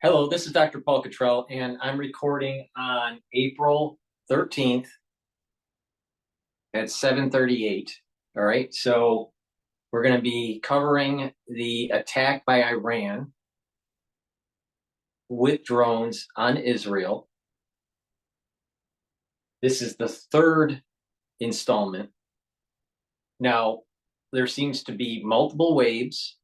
Hello, this is Dr. Paul Cottrell, and I'm recording on April 13th at 7:38. All right, so we're going to be covering the attack by Iran with drones on Israel. This is the third installment. Now, there seems to be multiple waves,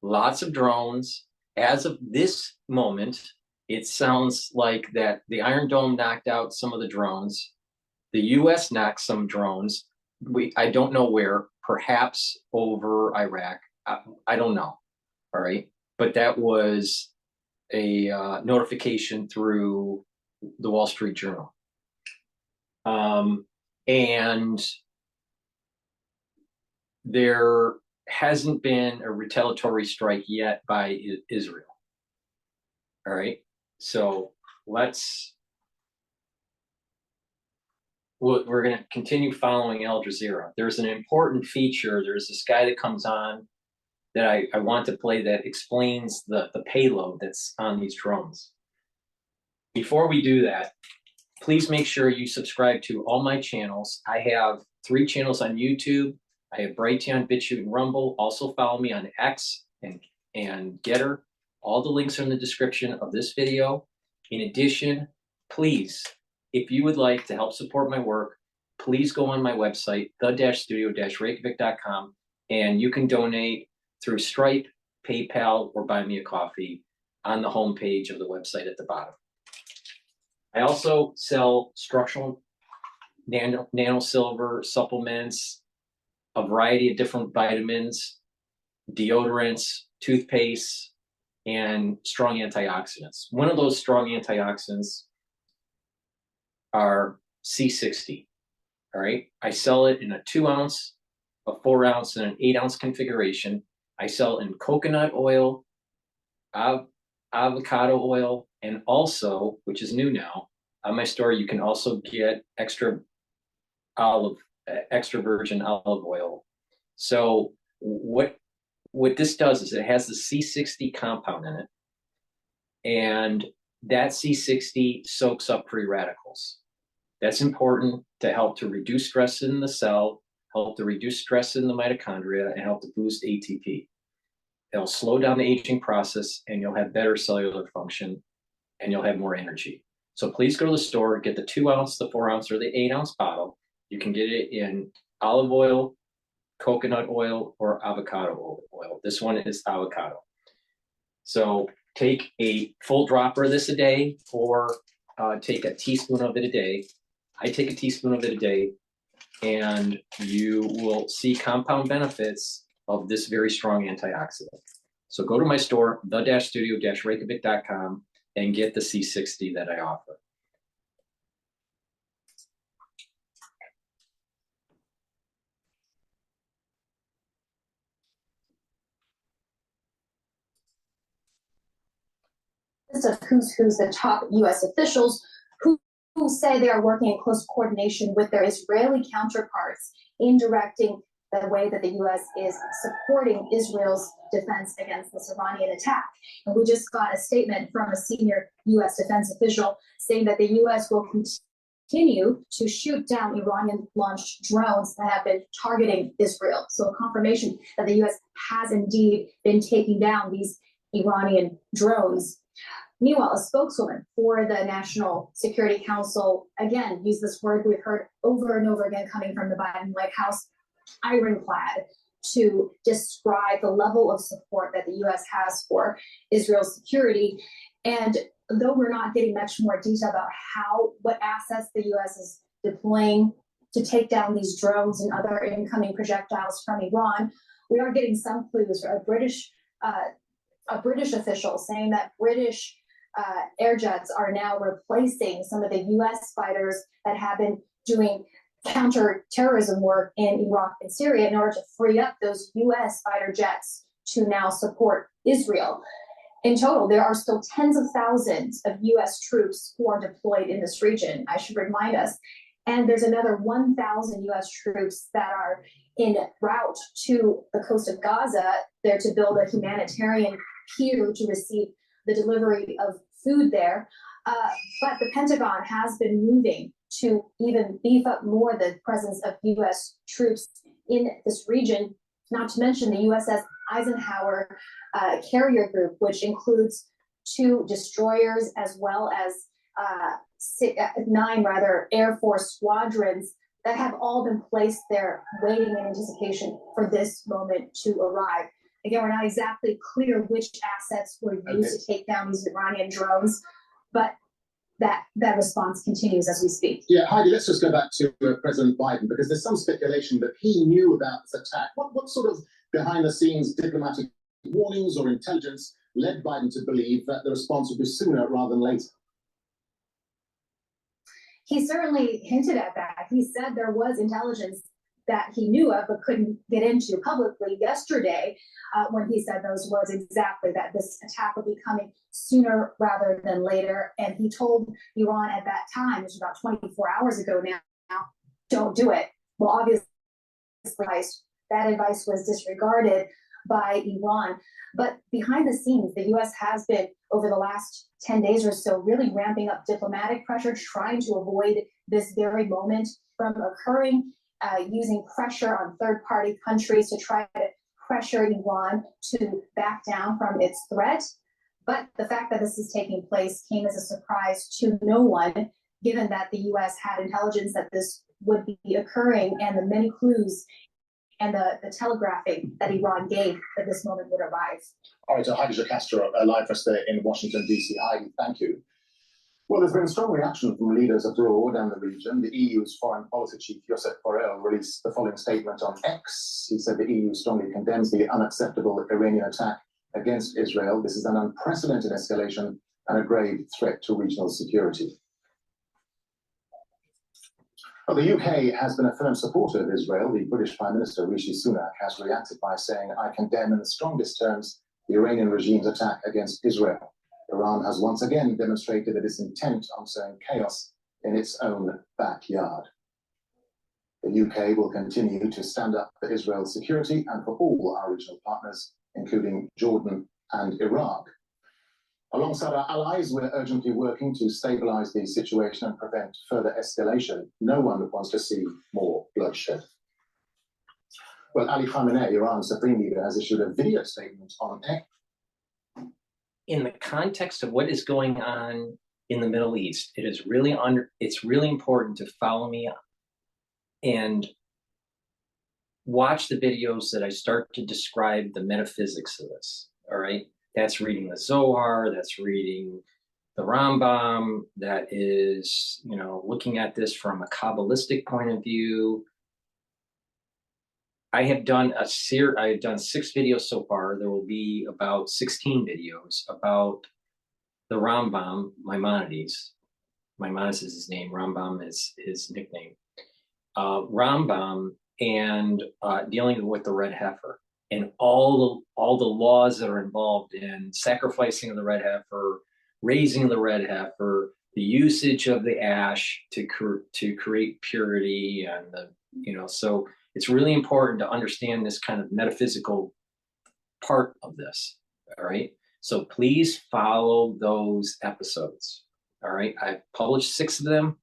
lots of drones. As of this moment, it sounds like that the Iron Dome knocked out some of the drones. The U.S. knocked some drones. I don't know where, perhaps over Iraq. I don't know. All right. But that was a notification through the Wall Street Journal. And there hasn't been a retaliatory strike yet by Israel. All right. So we're going to continue following Al Jazeera. There's an important feature. There's this guy that comes on that I want to play that explains the payload that's on these drones. Before we do that, please make sure you subscribe to all my channels. I have 3 channels on YouTube. I have Brighteon, Bitchute, and Rumble. Also follow me on X and GETTR. All the links are in the description of this video. In addition, please, if you would like to help support my work, please go on my website, the-studio-reykjavik.com, and you can donate through Stripe, PayPal, or buy me a coffee on the homepage of the website at the bottom. I also sell structural nanosilver supplements, a variety of different vitamins, deodorants, toothpaste, and strong antioxidants. One of those strong antioxidants are C60. All right. I sell it in a 2-ounce, a 4-ounce, and an 8-ounce configuration. I sell in coconut oil, avocado oil, and also, which is new now, on my store, you can also get extra virgin olive oil. So what this does is it has the C60 compound in it, and that C60 soaks up free radicals. That's important to help to reduce stress in the cell, help to reduce stress in the mitochondria, and help to boost ATP. It'll slow down the aging process, and you'll have better cellular function, and you'll have more energy. So please go to the store, get the 2-ounce, the 4-ounce, or the 8-ounce bottle. You can get it in olive oil, coconut oil, or avocado oil. This one is avocado. So take a full dropper of this a day, or take a teaspoon of it a day. I take a teaspoon of it a day, and you will see compound benefits of this very strong antioxidant. So go to my store, the-studio-reykjavik.com, and get the C60 that I offer. Of who's the top U.S. officials who say they are working in close coordination with their Israeli counterparts in directing the way that the U.S. is supporting Israel's defense against this Iranian attack. And we just got a statement from a senior U.S. defense official saying that the U.S. will continue to shoot down Iranian-launched drones that have been targeting Israel. So a confirmation that the U.S. has indeed been taking down these Iranian drones. Meanwhile, a spokeswoman for the National Security Council, again, used this word we've heard over and over again coming from the Biden White House, ironclad, to describe the level of support that the U.S. has for Israel's security. And though we're not getting much more detail about what assets the U.S. is deploying to take down these drones and other incoming projectiles from Iran, we are getting some clues. A British official saying that British air jets are now replacing some of the U.S. fighters that have been doing counter-terrorism work in Iraq and Syria in order to free up those U.S. fighter jets to now support Israel. In total, there are still tens of thousands of U.S. troops who are deployed in this region, I should remind us. And there's another 1,000 U.S. troops that are en route to the coast of Gaza there to build a humanitarian pier to receive the delivery of food there. But the Pentagon has been moving to even beef up more the presence of U.S. troops in this region, not to mention the USS Eisenhower carrier group, which includes 2 destroyers as well as 9 Air Force squadrons that have all been placed there waiting in anticipation for this moment to arrive. Again, we're not exactly clear which assets were used to take down these Iranian drones, but that response continues as we speak. Yeah, Heidi, let's just go back to President Biden, because there's some speculation that he knew about this attack. What sort of behind-the-scenes diplomatic warnings or intelligence led Biden to believe that the response would be sooner rather than later? He certainly hinted at that. He said there was intelligence that he knew of but couldn't get into publicly yesterday when he said those words exactly, that this attack would be coming sooner rather than later. And he told Iran at that time, which was about 24 hours ago now, don't do it. Well, obviously, that advice was disregarded by Iran. But behind the scenes, the U.S. has been, over the last 10 days or so, really ramping up diplomatic pressure, trying to avoid this very moment from occurring, using pressure on third-party countries to try to pressure Iran to back down from its threat. But the fact that this is taking place came as a surprise to no one, given that the U.S. had intelligence that this would be occurring and the many clues and the telegraphing that Iran gave that this moment would arrive. All right, so Heidi Castro, live for us there in Washington, D.C. Heidi, thank you. Well, there's been strong reaction from leaders abroad and the region. The EU's foreign policy chief, Josep Borrell, released the following statement on X. He said the EU strongly condemns the unacceptable Iranian attack against Israel. This is an unprecedented escalation and a grave threat to regional security. Well, the UK has been a firm supporter of Israel. The British Prime Minister, Rishi Sunak, has reacted by saying, "I condemn in the strongest terms the Iranian regime's attack against Israel. Iran has once again demonstrated that it's intent on sowing chaos in its own backyard." The UK will continue to stand up for Israel's security and for all our regional partners, including Jordan and Iraq. Alongside our allies, we're urgently working to stabilize the situation and prevent further escalation. No one wants to see more bloodshed. Well, Ali Khamenei, Iran's supreme leader, has issued a video statement on X. In the context of what is going on in the Middle East, it's really important to follow me and watch the videos that I start to describe the metaphysics of this. All right, that's reading the Zohar, that's reading the Rambam, that is, looking at this from a Kabbalistic point of view. I have done 6 videos so far. There will be about 16 videos about the Rambam, Maimonides. Maimonides is his name. Rambam is his nickname. Rambam and dealing with the red heifer and all the laws that are involved in sacrificing of the red heifer, raising the red heifer, the usage of the ash to create purity, and so it's really important to understand this kind of metaphysical part of this. All right, so please follow those episodes. All right, I've published 6 of them.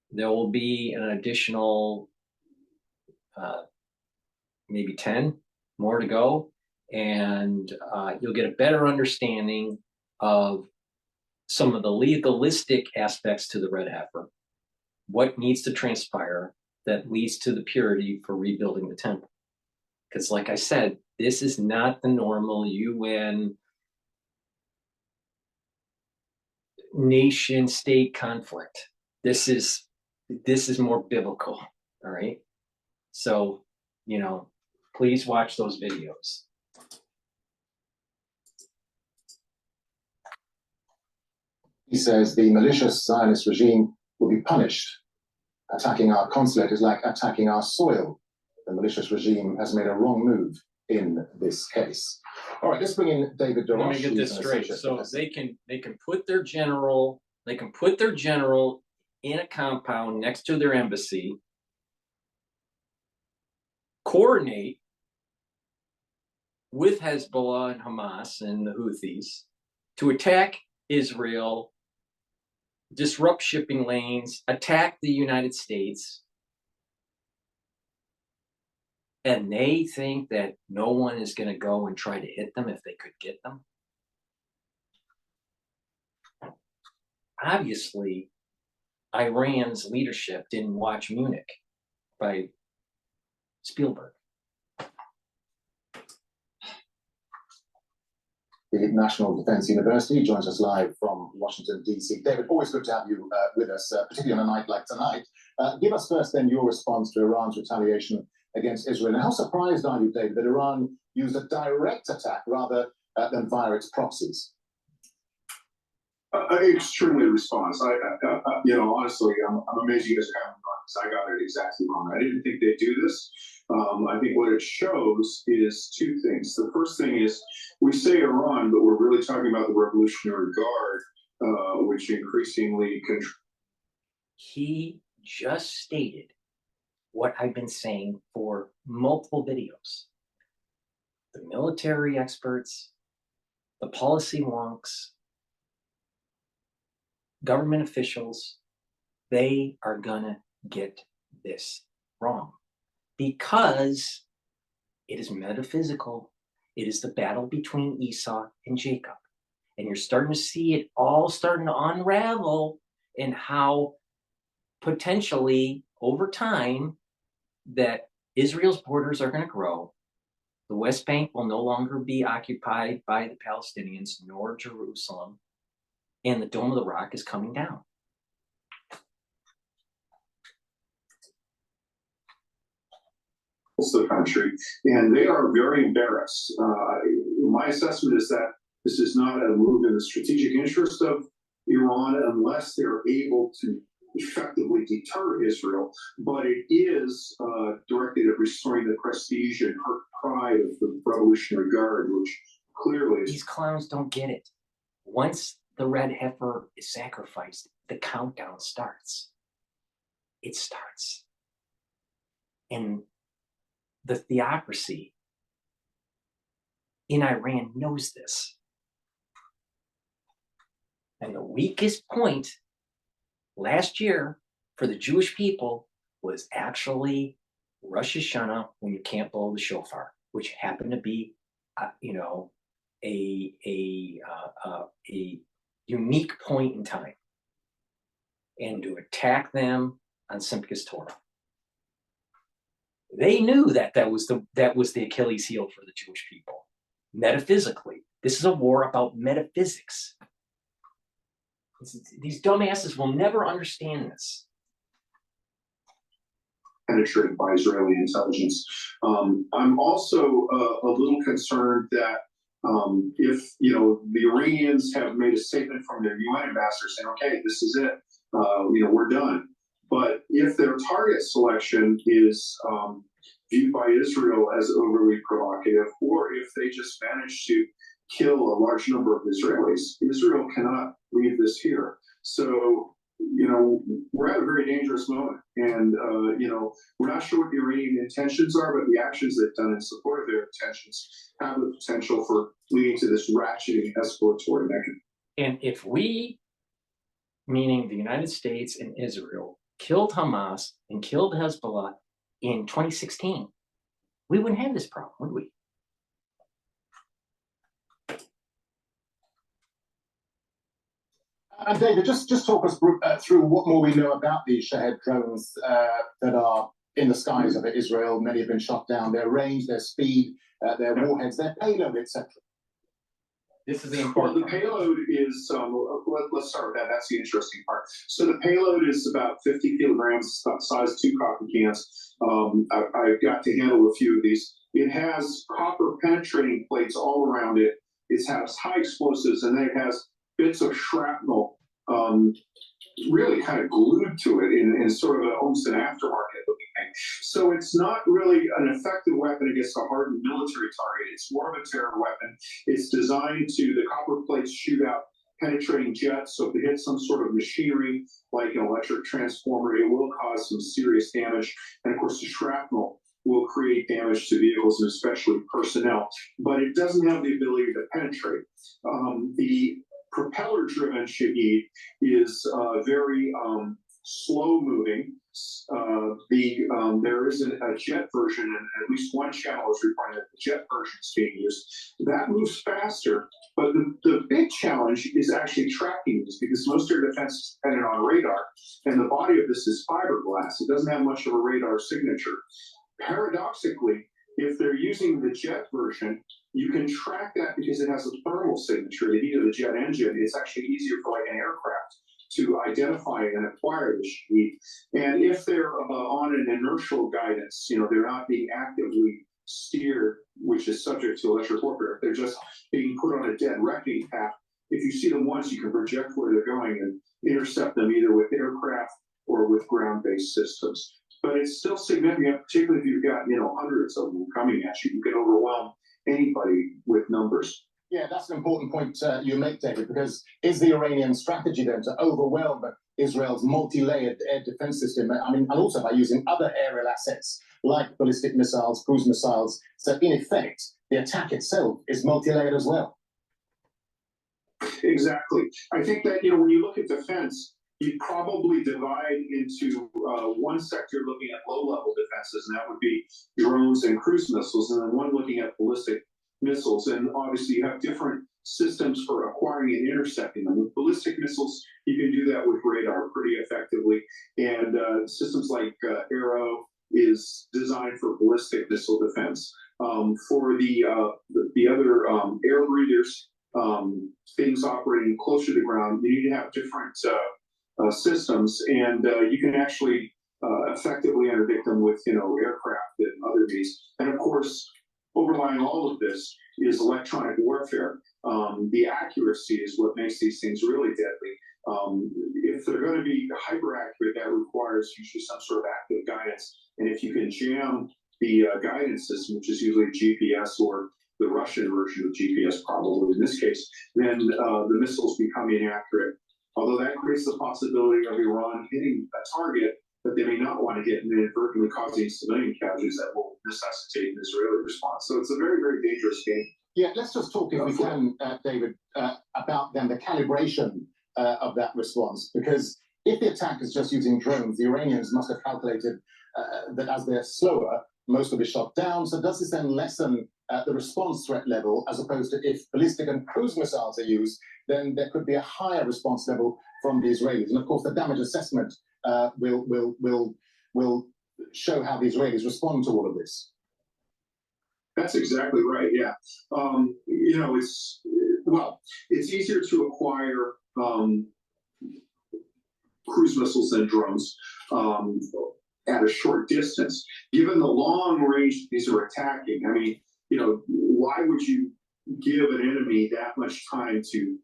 There will be an additional maybe 10 more to go, and you'll get a better understanding of some of the legalistic aspects to the red heifer, what needs to transpire that leads to the purity for rebuilding the temple. Because like I said, this is not the normal UN nation state conflict. This is more biblical. All right, so please watch those videos. He says the malicious Zionist regime will be punished. Attacking our consulate is like attacking our soil. The malicious regime has made a wrong move in this case. All right, let's bring in David Dorosh. Let me get this straight. So they can put their general, in a compound next to their embassy, coordinate with Hezbollah and Hamas and the Houthis, to attack Israel, disrupt shipping lanes, attack the United States, and they think that no one is going to go and try to hit them if they could get them. Obviously, Iran's leadership didn't watch Munich by Spielberg. The National Defense University joins us live from Washington, D.C. David, always good to have you with us, particularly on a night like tonight. Give us first then your response to Iran's retaliation against Israel. And how surprised are you, David, that Iran used a direct attack rather than via its proxies? Extremely responsive. Honestly, I'm amazed you guys haven't gone because I got it exactly wrong. I didn't think they'd do this. I think what it shows is two things. The first thing is we say Iran, but we're really talking about the Revolutionary Guard, which increasingly controls. He just stated what I've been saying for multiple videos. The military experts, the policy wonks, government officials, they are gonna get this wrong because it is metaphysical. It is the battle between Esau and Jacob. And you're starting to see it all starting to unravel in how potentially over time that Israel's borders are going to grow. The West Bank will no longer be occupied by the Palestinians, nor Jerusalem. And the Dome of the Rock is coming down. The country, and they are very embarrassed. My assessment is that this is not a move in the strategic interest of Iran unless they're able to effectively deter Israel, but it is directed at restoring the prestige and pride of the Revolutionary Guard, which clearly is. These clowns don't get it. Once the red heifer is sacrificed, the countdown starts. It starts. And the theocracy in Iran knows this. And the weakest point last year for the Jewish people was actually Rosh Hashanah, when you can't blow the shofar, which happened to be, a unique point in time, and to attack them on Simchas Torah. They knew that was the Achilles heel for the Jewish people. Metaphysically, this is a war about metaphysics. These dumbasses will never understand this. Penetrated by Israeli intelligence. I'm also a little concerned that if the Iranians have made a statement from their UN ambassador saying, "Okay, this is it, we're done." But if their target selection is viewed by Israel as overly provocative, or if they just manage to kill a large number of Israelis, Israel cannot leave this here. So, we're at a very dangerous moment. And, we're not sure what the Iranian intentions are, but the actions they've done in support of their intentions have the potential for leading to this ratcheting escalatory mechanism. And if we, meaning the United States and Israel, killed Hamas and killed Hezbollah in 2016, we wouldn't have this problem, would we? And David, just talk us through what more we know about these Shahed drones that are in the skies of Israel. Many have been shot down. Their range, their speed, their warheads, their payload, etc. This is the important part. The payload is, let's start with that. That's the interesting part. So the payload is about 50 kilograms, size 2 coffee cans. I've got to handle a few of these. It has copper penetrating plates all around it. It has high explosives, and then it has bits of shrapnel really kind of glued to it in sort of almost an aftermarket looking thing. So it's not really an effective weapon against a hardened military target. It's more of a terror weapon. It's designed to, the copper plates shoot out penetrating jets. So if it hits some sort of machinery like an electric transformer, it will cause some serious damage. And of course, the shrapnel will create damage to vehicles and especially personnel, but it doesn't have the ability to penetrate. The propeller-driven Shahed is very slow moving. There is a jet version, and at least one channel is reporting that the jet version is being used. That moves faster, but the big challenge is actually tracking this, because most air defense is dependent on radar, and the body of this is fiberglass. It doesn't have much of a radar signature. Paradoxically, if they're using the jet version, you can track that because it has a thermal signature, the heat of the jet engine. It's actually easier for like an aircraft to identify and acquire the Shahed. And if they're on an inertial guidance, they're not being actively steered, which is subject to electric warfare. If they're just being put on a dead reckoning path, if you see them once, you can project where they're going and intercept them either with aircraft or with ground-based systems. But it's still significant, particularly if you've got, hundreds of them coming at you. You can overwhelm anybody with numbers. Yeah, that's an important point you make, David, because is the Iranian strategy then to overwhelm Israel's multi-layered air defense system? And also by using other aerial assets like ballistic missiles, cruise missiles. So in effect, the attack itself is multi-layered as well. Exactly. I think that, when you look at defense, you'd probably divide into one sector looking at low-level defenses, and that would be drones and cruise missiles, and then one looking at ballistic missiles. And obviously, you have different systems for acquiring and intercepting them. With ballistic missiles, you can do that with radar pretty effectively. And systems like Arrow is designed for ballistic missile defense. For the other air breathers, things operating closer to the ground, you need to have different systems, and you can actually effectively interdict them with aircraft and other means. And of course, overlying all of this is electronic warfare. The accuracy is what makes these things really deadly. If they're going to be hyper accurate, that requires usually some sort of active guidance. And if you can jam the guidance system, which is usually GPS or the Russian version of GPS, probably in this case, then the missiles become inaccurate. Although that creates the possibility of Iran hitting a target that they may not want to hit and inadvertently causing civilian casualties that will necessitate an Israeli response. So it's a very, very dangerous game. Yeah, let's just talk, if we can, David, about then the calibration of that response. Because if the attack is just using drones, the Iranians must have calculated that as they're slower, most will be shot down. So does this then lessen the response threat level, as opposed to if ballistic and cruise missiles are used, then there could be a higher response level from the Israelis. And of course, the damage assessment will show how the Israelis respond to all of this. That's exactly right. Yeah, it's easier to acquire cruise missiles than drones at a short distance. Given the long range these are attacking, I mean, why would you give an enemy that much time to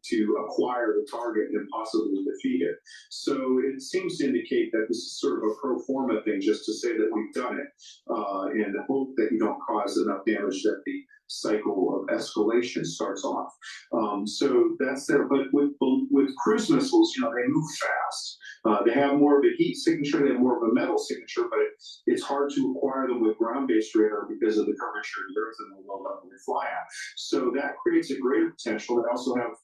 acquire the target and possibly defeat it? So it seems to indicate that this is sort of a pro forma thing, just to say that we've done it, and hope that you don't cause enough damage that the cycle of escalation starts off. So that's there. But with cruise missiles, they move fast. They have more of a heat signature, they have more of a metal signature, but it's hard to acquire them with ground-based radar because of the curvature of the earth and the low level they fly at. So that creates a greater potential. They also have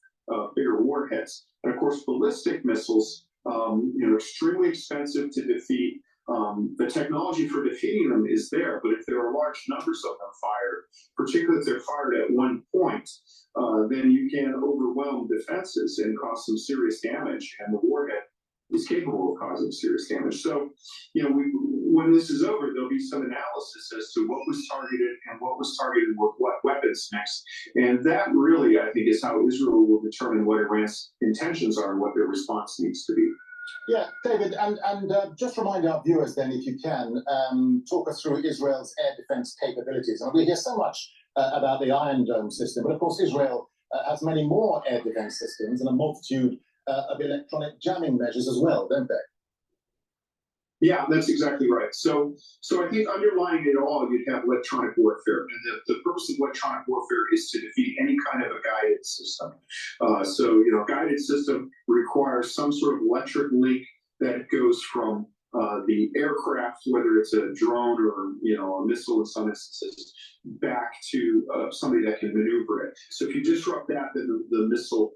bigger warheads. And of course, ballistic missiles, extremely expensive to defeat. The technology for defeating them is there, but if there are large numbers of them fired, particularly if they're fired at one point, then you can overwhelm defenses and cause some serious damage, and the warhead is capable of causing serious damage. So, when this is over, there'll be some analysis as to what was targeted and what was targeted with what weapons next. And that really, I think, is how Israel will determine what Iran's intentions are and what their response needs to be. Yeah, David, and just remind our viewers then, if you can, talk us through Israel's air defense capabilities. And we hear so much about the Iron Dome system, but of course Israel has many more air defense systems and a multitude of electronic jamming measures as well, don't they? Yeah, that's exactly right. So I think underlying it all, you'd have electronic warfare. And the purpose of electronic warfare is to defeat any kind of a guided system. Guided system requires some sort of electric link that goes from the aircraft, whether it's a drone or a missile in some instances, back to somebody that can maneuver it. So if you disrupt that, then the missile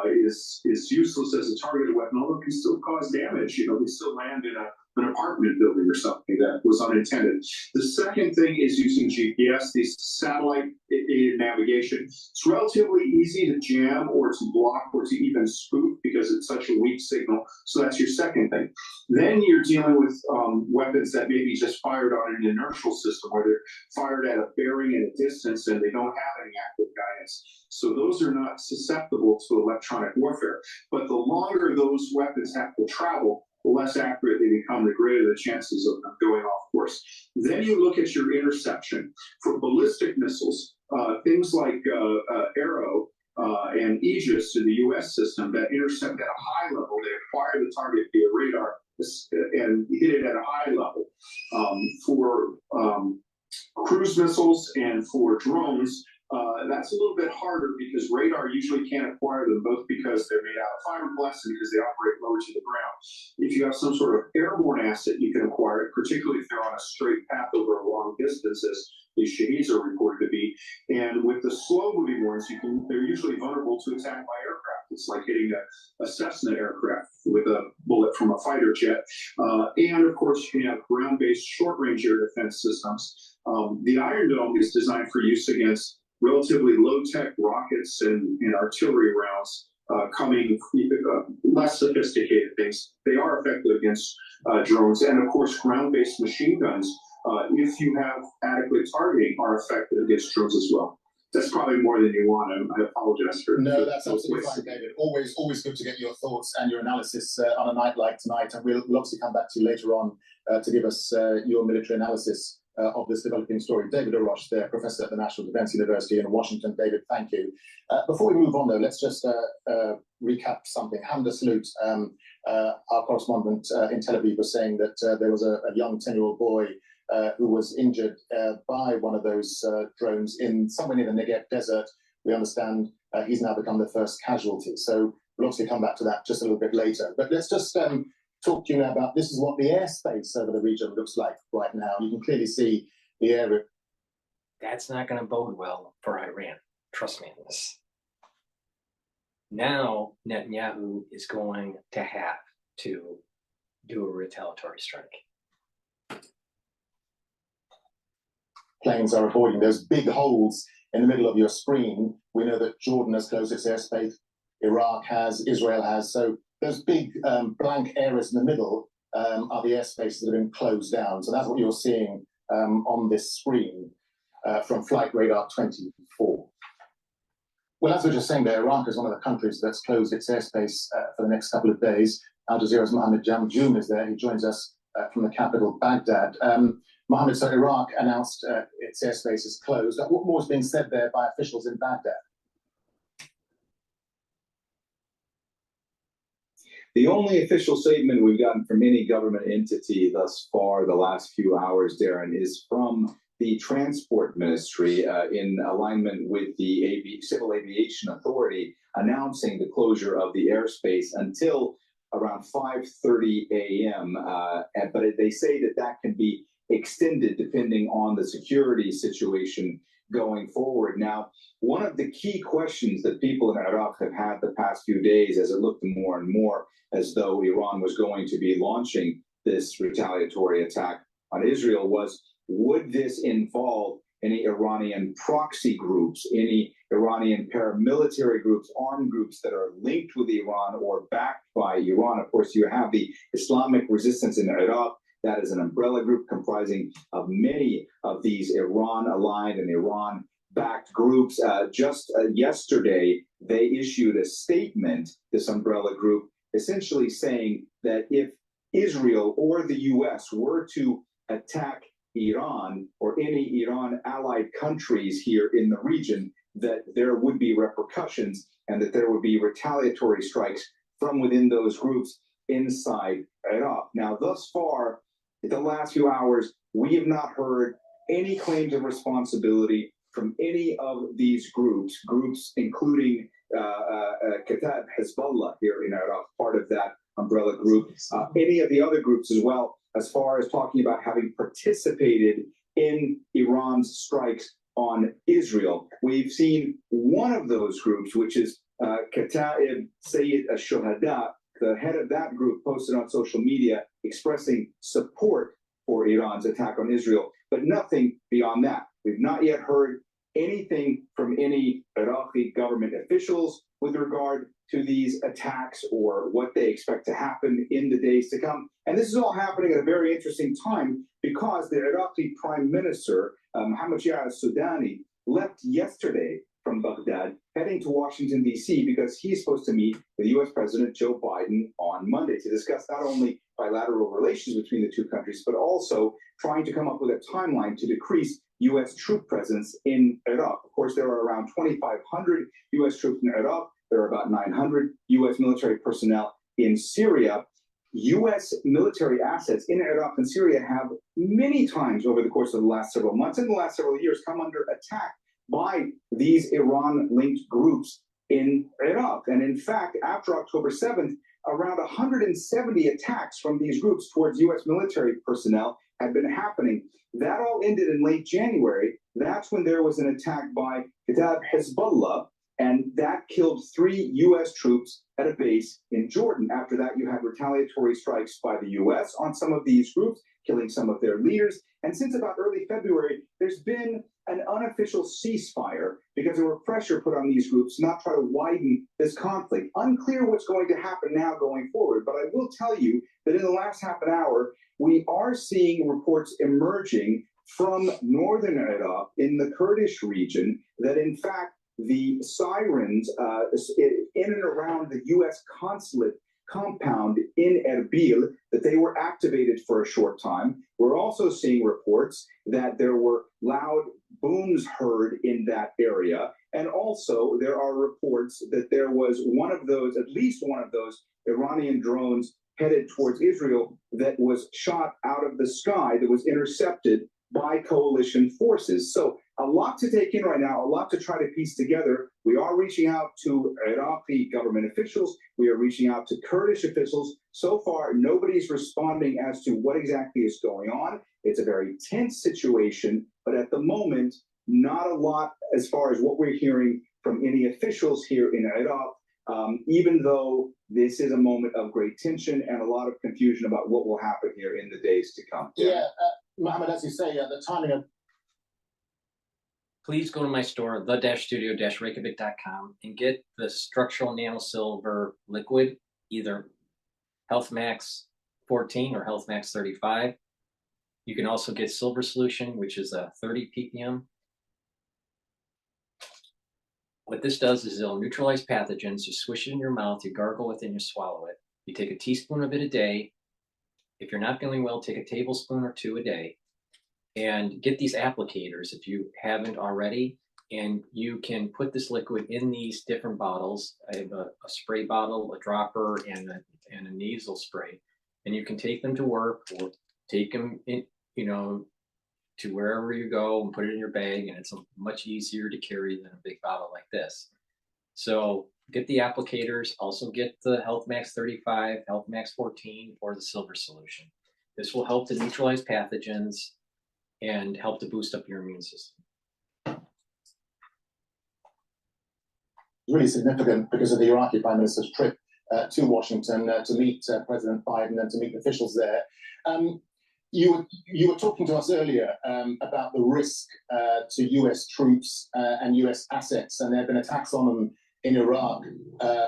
is useless as a targeted weapon, although it can still cause damage. You know, they still land in an apartment building or something that was unintended. The second thing is using GPS, these satellite-aided navigation. It's relatively easy to jam or to block or to even spoof because it's such a weak signal. So that's your second thing. Then you're dealing with weapons that may be just fired on an inertial system, where they're fired at a bearing and a distance and they don't have any active guidance. So those are not susceptible to electronic warfare. But the longer those weapons have to travel, the less accurate they become, the greater the chances of them going off course. Then you look at your interception. For ballistic missiles, things like Arrow and Aegis in the U.S. system that intercept at a high level, they acquire the target via radar and hit it at a high level. For cruise missiles and for drones, that's a little bit harder because radar usually can't acquire them, both because they're made out of fiberglass and because they operate lower to the ground. If you have some sort of airborne asset, you can acquire it, particularly if they're on a straight path over a long distance, as these Shaheeds are reported to be. And with the slow-moving ones, they're usually vulnerable to attack by aircraft. It's like hitting a Cessna aircraft with a bullet from a fighter jet. And of course, you can have ground-based short-range air defense systems. The Iron Dome is designed for use against relatively low-tech rockets and artillery rounds, coming less sophisticated things. They are effective against drones, and of course, ground-based machine guns, if you have adequate targeting, are effective against drones as well. That's probably more than you want. I apologize for. No, that's absolutely fine, David. Always good to get your thoughts and your analysis on a night like tonight, and we'll obviously come back to you later on to give us your military analysis of this developing story. David Oroch, there, professor at the National Defense University in Washington. David, thank you. Before we move on, though, let's just recap something. Hamda Salut, our correspondent in Tel Aviv, was saying that there was a young 10-year-old boy who was injured by one of those drones in somewhere near the Negev desert. We understand he's now become the first casualty. So we'll obviously come back to that just a little bit later. But let's just talk to you now about this is what the airspace over the region looks like right now. You can clearly see the area. That's not going to bode well for Iran. Trust me on this. Now Netanyahu is going to have to do a retaliatory strike. Planes are avoiding those big holes in the middle of your screen. We know that Jordan has closed its airspace, Iraq has, Israel has. So those big blank areas in the middle are the airspaces that have been closed down. So that's what you're seeing on this screen from Flight Radar 24. Well, as we were just saying there, Iraq is one of the countries that's closed its airspace for the next couple of days. Al Jazeera's Mohammed Jamjoom is there. He joins us from the capital, Baghdad. Mohammed, so Iraq announced its airspace is closed. What more is being said there by officials in Baghdad? The only official statement we've gotten from any government entity thus far, the last few hours, Darren, is from the Transport Ministry in alignment with the Civil Aviation Authority, announcing the closure of the airspace until around 5:30 a.m. But they say that that can be extended depending on the security situation going forward. Now, one of the key questions that people in Iraq have had the past few days, as it looked more and more as though Iran was going to be launching this retaliatory attack on Israel, was would this involve any Iranian proxy groups, any Iranian paramilitary groups, armed groups that are linked with Iran or backed by Iran? Of course, you have the Islamic Resistance in Iraq. That is an umbrella group comprising of many of these Iran-aligned and Iran-backed groups. Just yesterday, they issued a statement, this umbrella group, essentially saying that if Israel or the U.S. were to attack Iran or any Iran-allied countries here in the region, that there would be repercussions and that there would be retaliatory strikes from within those groups inside Iraq. Now, thus far, in the last few hours, we have not heard any claims of responsibility from any of these groups including Kataib Hezbollah here in Iraq, part of that umbrella group, any of the other groups as well, as far as talking about having participated in Iran's strikes on Israel. We've seen one of those groups, which is Kataib Sayyid al-Shuhada, the head of that group, posted on social media expressing support for Iran's attack on Israel, but nothing beyond that. We've not yet heard anything from any Iraqi government officials with regard to these attacks or what they expect to happen in the days to come. And this is all happening at a very interesting time because the Iraqi Prime Minister, Mohammed Shia al-Sudani, left yesterday from Baghdad, heading to Washington, D.C., because he's supposed to meet with U.S. President Joe Biden on Monday to discuss not only bilateral relations between the two countries, but also trying to come up with a timeline to decrease U.S. troop presence in Iraq. Of course, there are around 2,500 U.S. troops in Iraq. There are about 900 U.S. military personnel in Syria. U.S. military assets in Iraq and Syria have many times over the course of the last several months and the last several years come under attack by these Iran-linked groups in Iraq. And in fact, after October 7th, around 170 attacks from these groups towards U.S. military personnel had been happening. That all ended in late January. That's when there was an attack by Kataib Hezbollah, and that killed 3 U.S. troops at a base in Jordan. After that, you had retaliatory strikes by the U.S. on some of these groups, killing some of their leaders. And since about early February, there's been an unofficial ceasefire because there were pressure put on these groups not try to widen this conflict. Unclear what's going to happen now going forward, but I will tell you that in the last half an hour, we are seeing reports emerging from northern Iraq in the Kurdish region that in fact the sirens in and around the U.S. consulate compound in Erbil, that they were activated for a short time. We're also seeing reports that there were loud booms heard in that area. And also there are reports that there was one of those, at least one of those Iranian drones headed towards Israel that was shot out of the sky, that was intercepted by coalition forces. So a lot to take in right now, a lot to try to piece together. We are reaching out to Iraqi government officials. We are reaching out to Kurdish officials. So far, nobody's responding as to what exactly is going on. It's a very tense situation, but at the moment, not a lot as far as what we're hearing from any officials here in Iraq, even though this is a moment of great tension and a lot of confusion about what will happen here in the days to come. Yeah, Mohammed, as you say, the timing of... Please go to my store, the-studio-reykjavik.com, and get the structural nanosilver liquid, either Health Max 14 or Health Max 35. You can also get silver solution, which is a 30 ppm. What this does is it'll neutralize pathogens. You swish it in your mouth, you gargle with it, and you swallow it. You take a teaspoon of it a day. If you're not feeling well, take a tablespoon or 2 a day. And get these applicators if you haven't already. And you can put this liquid in these different bottles. I have a spray bottle, a dropper, and a nasal spray. And you can take them to work or take them in, to wherever you go and put it in your bag. And it's much easier to carry than a big bottle like this. So get the applicators, also get the Health Max 35, Health Max 14, or the silver solution. This will help to neutralize pathogens and help to boost up your immune system. Really significant because of the Iraqi Prime Minister's trip to Washington to meet President Biden and to meet officials there. You were talking to us earlier about the risk to U.S. troops and U.S. assets, and there have been attacks on them in Iraq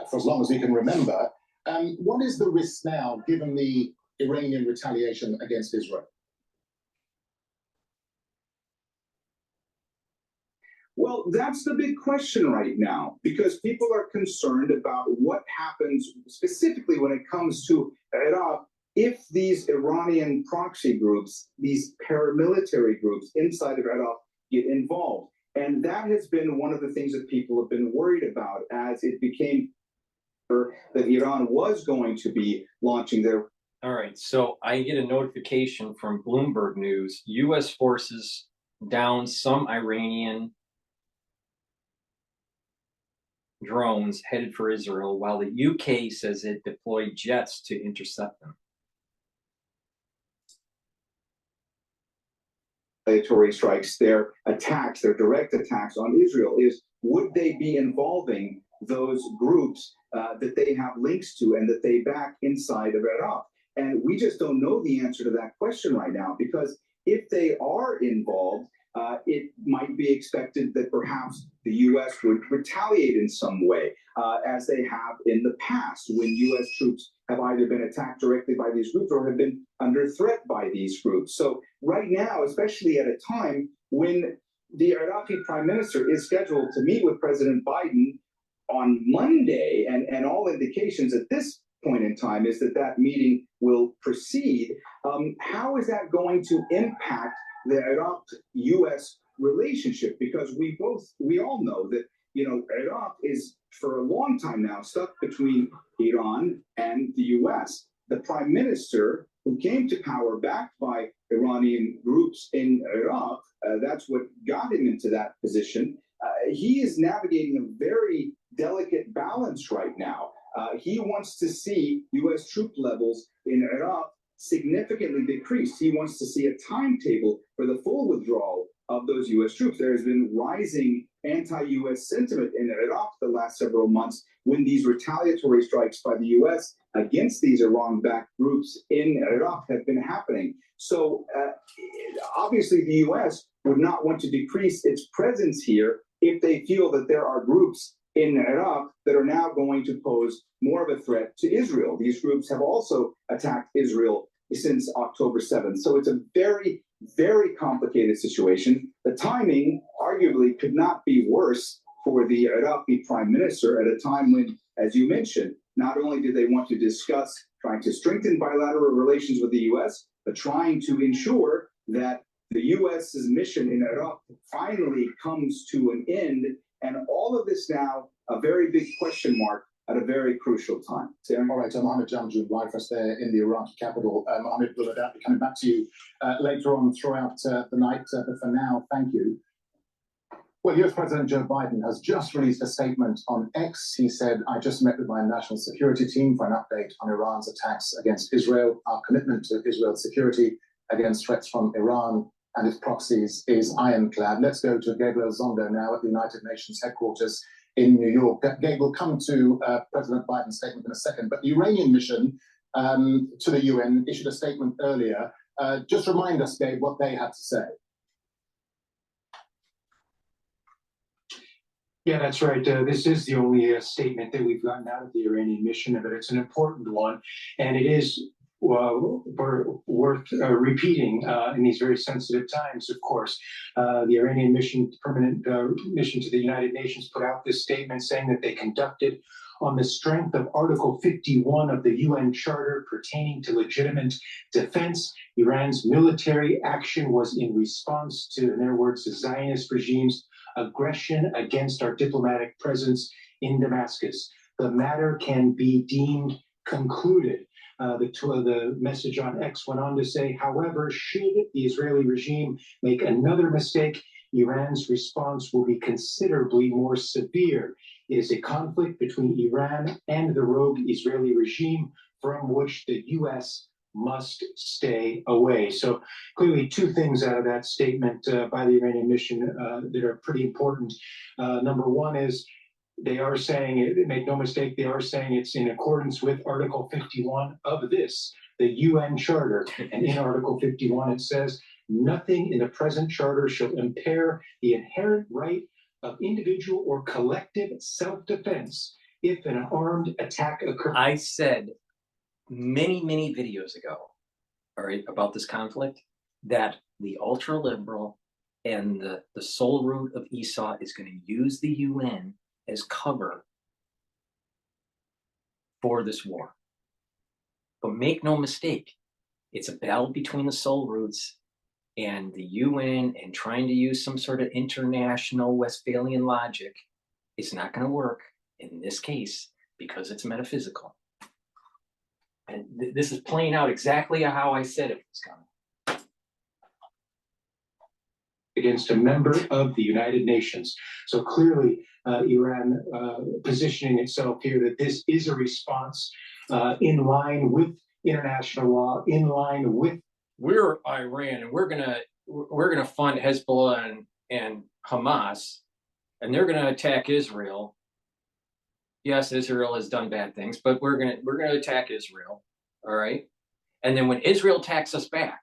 for as long as we can remember. What is the risk now, given the Iranian retaliation against Israel? Well, that's the big question right now, because people are concerned about what happens specifically when it comes to Iraq if these Iranian proxy groups, these paramilitary groups inside of Iraq get involved. And that has been one of the things that people have been worried about as it became that Iran was going to be launching their... All right, so I get a notification from Bloomberg News. U.S. forces down some Iranian drones headed for Israel, while the UK says it deployed jets to intercept them. Strikes, their attacks, their direct attacks on Israel would they be involving those groups that they have links to and that they back inside of Iraq. And we just don't know the answer to that question right now, because if they are involved, it might be expected that perhaps the U.S. would retaliate in some way, as they have in the past when U.S. troops have either been attacked directly by these groups or have been under threat by these groups. So right now, especially at a time when the Iraqi prime minister is scheduled to meet with President Biden on Monday, and all indications at this point in time is that that meeting will proceed, how is that going to impact the Iraq-U.S. relationship? Because we all know that, you know, Iraq is for a long time now stuck between Iran and the U.S. The prime minister, who came to power backed by Iranian groups in Iraq, that's what got him into that position. He is navigating a very delicate balance right now. He wants to see U.S. troop levels in Iraq significantly decreased. He wants to see a timetable for the full withdrawal of those U.S. troops. There has been rising anti-U.S. sentiment in Iraq the last several months when these retaliatory strikes by the U.S. against these Iran-backed groups in Iraq have been happening. So obviously the U.S. would not want to decrease its presence here if they feel that there are groups in Iraq that are now going to pose more of a threat to Israel. These groups have also attacked Israel since October 7th. So it's a very, very complicated situation. The timing arguably could not be worse for the Iraqi prime minister at a time when, as you mentioned, not only did they want to discuss trying to strengthen bilateral relations with the U.S., but trying to ensure that the U.S.'s mission in Iraq finally comes to an end. And all of this now, a very big question mark at a very crucial time. All right, Mohammed Jamjoon, live for us there in the Iraqi capital. Mohammed, will be coming back to you later on throughout the night, but for now, thank you. Well, US President Joe Biden has just released a statement on X. He said, "I just met with my national security team for an update on Iran's attacks against Israel. Our commitment to Israel's security against threats from Iran and its proxies is ironclad." Let's go to Gabriel Zondo now at the United Nations headquarters in New York. Gabe, we'll come to President Biden's statement in a second, but the Iranian mission to the UN issued a statement earlier. Just remind us, Gabe, what they had to say. Yeah, that's right. This is the only statement that we've gotten out of the Iranian mission, but it's an important one, and it is worth repeating in these very sensitive times, of course. The Iranian mission, permanent mission to the United Nations, put out this statement saying that they conducted on the strength of Article 51 of the UN Charter pertaining to legitimate defense. Iran's military action was in response to, in their words, the Zionist regime's aggression against our diplomatic presence in Damascus. The matter can be deemed concluded. The message on X went on to say, however, should the Israeli regime make another mistake, Iran's response will be considerably more severe. It is a conflict between Iran and the rogue Israeli regime from which the U.S. must stay away. So clearly two things out of that statement by the Iranian mission that are pretty important. Number one is they are saying, make no mistake, they are saying it's in accordance with Article 51 of this, the UN Charter. And in Article 51, it says, nothing in the present charter shall impair the inherent right of individual or collective self-defense if an armed attack occurs. I said many, many videos ago, all right, about this conflict, that the ultra-liberal and the soul root of Esau is going to use the UN as cover for this war. But make no mistake, it's a battle between the soul roots and the UN, and trying to use some sort of international Westphalian logic. It's not going to work in this case because it's metaphysical. And this is playing out exactly how I said it was coming. Against a member of the United Nations. So clearly, Iran positioning itself here that this is a response in line with international law, in line with. We're Iran, and we're gonna fund Hezbollah and Hamas, and they're gonna attack Israel. yes, Israel has done bad things, but we're gonna attack Israel, all right? And then when Israel attacks us back,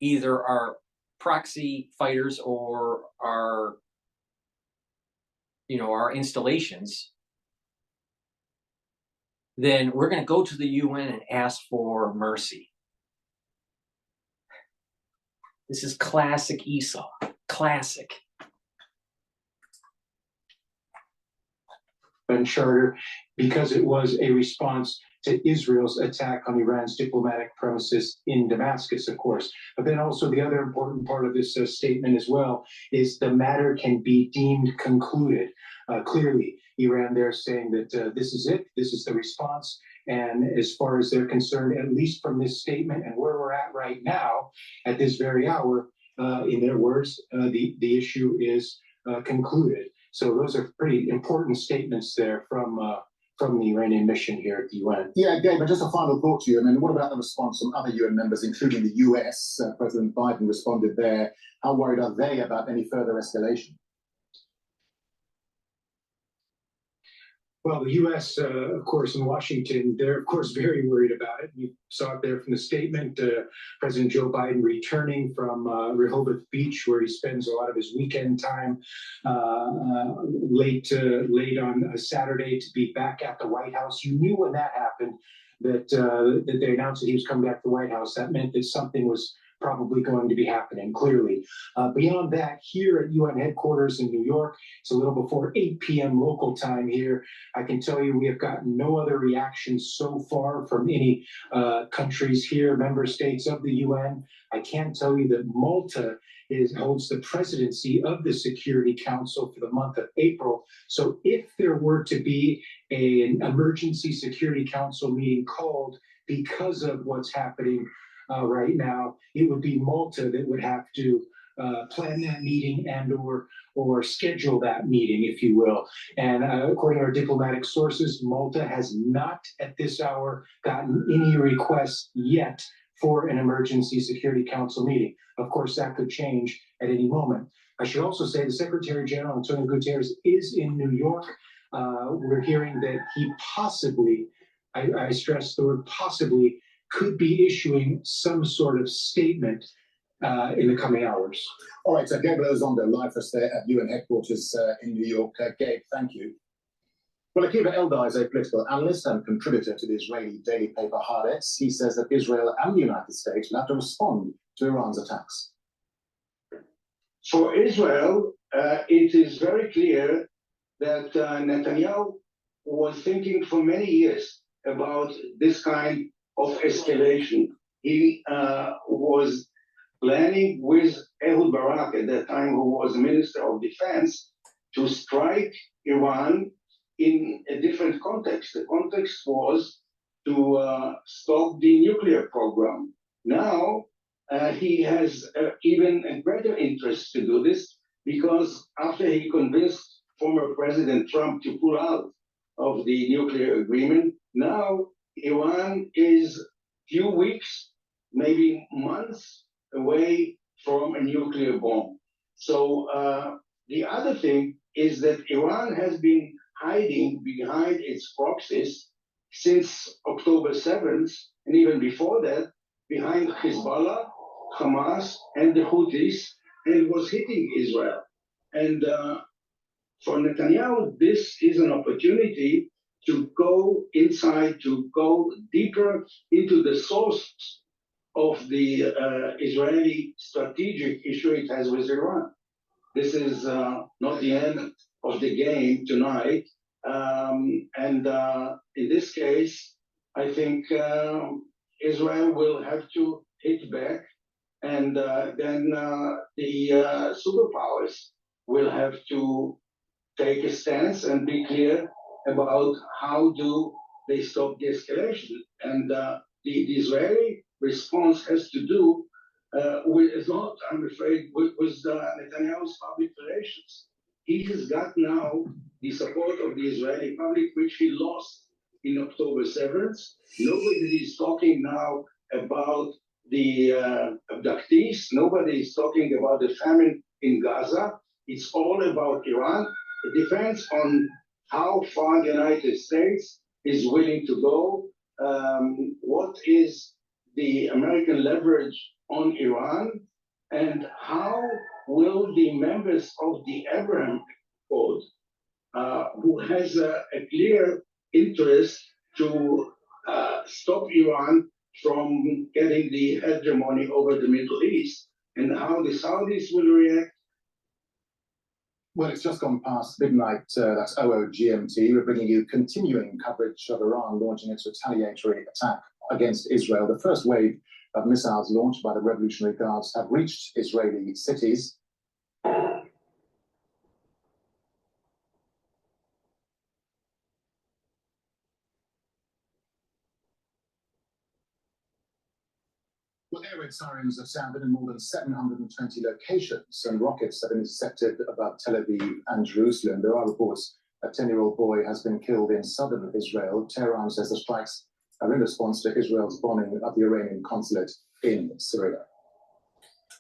either our proxy fighters or our, our installations, then we're going to go to the UN and ask for mercy. This is classic Esau, classic. Charter, because it was a response to Israel's attack on Iran's diplomatic premises in Damascus, of course. But then also the other important part of this statement as well is the matter can be deemed concluded. Clearly, Iran, they're saying that this is it, this is the response. And as far as they're concerned, at least from this statement and where we're at right now, at this very hour, in their words, the issue is concluded. So those are pretty important statements there from the Iranian mission here at the UN. Yeah, Gabe, and just a final thought to you. I mean, what about the response from other UN members, including the US? President Biden responded there. How worried are they about any further escalation? Well, the U.S., of course, in Washington, they're, of course, very worried about it. You saw it there from the statement. President Joe Biden returning from Reykjavik Beach, where he spends a lot of his weekend time late on a Saturday to be back at the White House. You knew when that happened that they announced that he was coming back to the White House. That meant that something was probably going to be happening, clearly. Beyond that, here at UN headquarters in New York, it's a little before 8 p.m. local time here. I can tell you we have gotten no other reactions so far from any countries here, member states of the UN. I can tell you that Malta holds the presidency of the Security Council for the month of April. So if there were to be an emergency Security Council meeting called because of what's happening right now, it would be Malta that would have to plan that meeting and or schedule that meeting, if you will. And according to our diplomatic sources, Malta has not at this hour gotten any requests yet for an emergency Security Council meeting. Of course, that could change at any moment. I should also say the Secretary General, Antonio Guterres, is in New York. We're hearing that he possibly, I stress the word possibly, could be issuing some sort of statement in the coming hours. All right, so Gabe Elizondo, live for us there at UN headquarters in New York. Gabe, thank you. Well, Akiva Eldar is a political analyst and contributor to the Israeli daily paper Haaretz. He says that Israel and the United States will have to respond to Iran's attacks. For Israel, it is very clear that Netanyahu was thinking for many years about this kind of escalation. He was planning with Ehud Barak at that time, who was Minister of Defense, to strike Iran in a different context. The context was to stop the nuclear program. Now, he has even a greater interest to do this, because after he convinced former President Trump to pull out of the nuclear agreement, now Iran is few weeks, maybe months away from a nuclear bomb. So the other thing is that Iran has been hiding behind its proxies since October 7th, and even before that, behind Hezbollah, Hamas, and the Houthis, and was hitting Israel. And for Netanyahu, this is an opportunity to go inside, to go deeper into the source of the Israeli strategic issue it has with Iran. This is not the end of the game tonight. And in this case, I think Israel will have to hit back, and then the superpowers will have to take a stance and be clear about how do they stop the escalation. And the Israeli response has to do with not, I'm afraid, with Netanyahu's public relations. He has got now the support of the Israeli public, which he lost in October 7th. Nobody is talking now about the abductees. Nobody is talking about the famine in Gaza. It's all about Iran. It depends on how far the United States is willing to go, what is the American leverage on Iran, and how will the members of the Abraham Code, who has a clear interest to stop Iran from getting the hegemony over the Middle East, and how the Saudis will react. Well, it's just gone past midnight, that's GMT. We're bringing you continuing coverage of Iran launching its retaliatory attack against Israel. The first wave of missiles launched by the Revolutionary Guards have reached Israeli cities. Well, air raid sirens have sounded in more than 720 locations, and rockets have been intercepted above Tel Aviv and Jerusalem. There are reports a 10-year-old boy has been killed in southern Israel. Tehran says the strikes are in response to Israel's bombing of the Iranian consulate in Syria.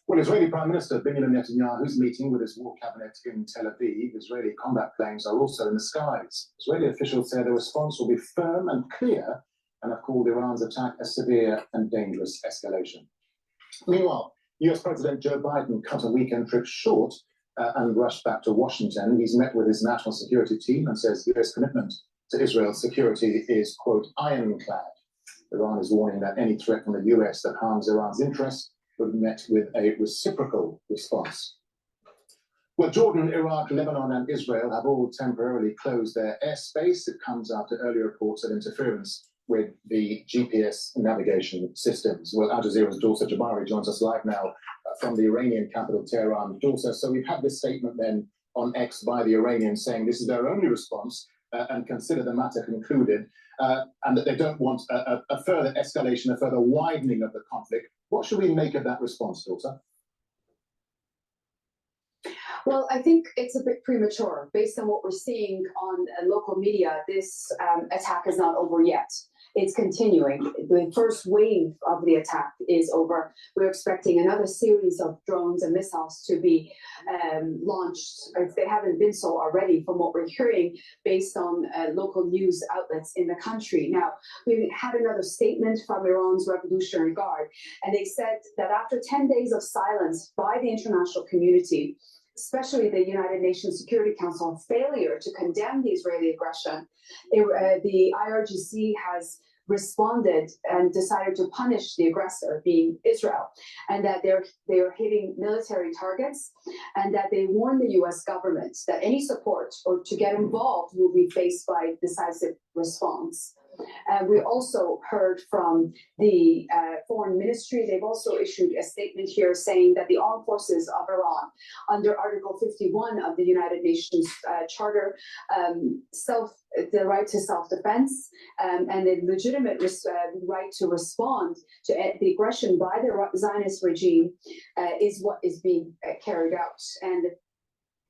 Well, Israeli Prime Minister Benjamin Netanyahu's meeting with his war cabinet in Tel Aviv. Israeli combat planes are also in the skies. Israeli officials say the response will be firm and clear, and have called Iran's attack a severe and dangerous escalation. Meanwhile, US President Joe Biden cut a weekend trip short and rushed back to Washington. He's met with his national security team and says US commitment to Israel's security is, quote, ironclad. Iran is warning that any threat from the US that harms Iran's interests will be met with a reciprocal response. Well, Jordan, Iraq, Lebanon, and Israel have all temporarily closed their airspace. It comes after earlier reports of interference with the GPS navigation systems. Well, Al Jazeera's Dorsa Jabari joins us live now from the Iranian capital, Tehran. Dorsa, so we've had this statement then on X by the Iranians saying this is their only response and consider the matter concluded, and that they don't want a further escalation, a further widening of the conflict. What should we make of that response, Dorsa? Well, I think it's a bit premature. Based on what we're seeing on local media, this attack is not over yet. It's continuing. The first wave of the attack is over. We're expecting another series of drones and missiles to be launched, if they haven't been so already, from what we're hearing based on local news outlets in the country. Now, we had another statement from Iran's Revolutionary Guard, and they said that after 10 days of silence by the international community, especially the United Nations Security Council failure to condemn the Israeli aggression, the IRGC has responded and decided to punish the aggressor, being Israel, and that they're hitting military targets, and that they warn the US government that any support or to get involved will be faced by decisive response. We also heard from the Foreign Ministry. They've also issued a statement here saying that the armed forces of Iran, under Article 51 of the United Nations Charter, the right to self-defense and the legitimate right to respond to the aggression by the Zionist regime is what is being carried out.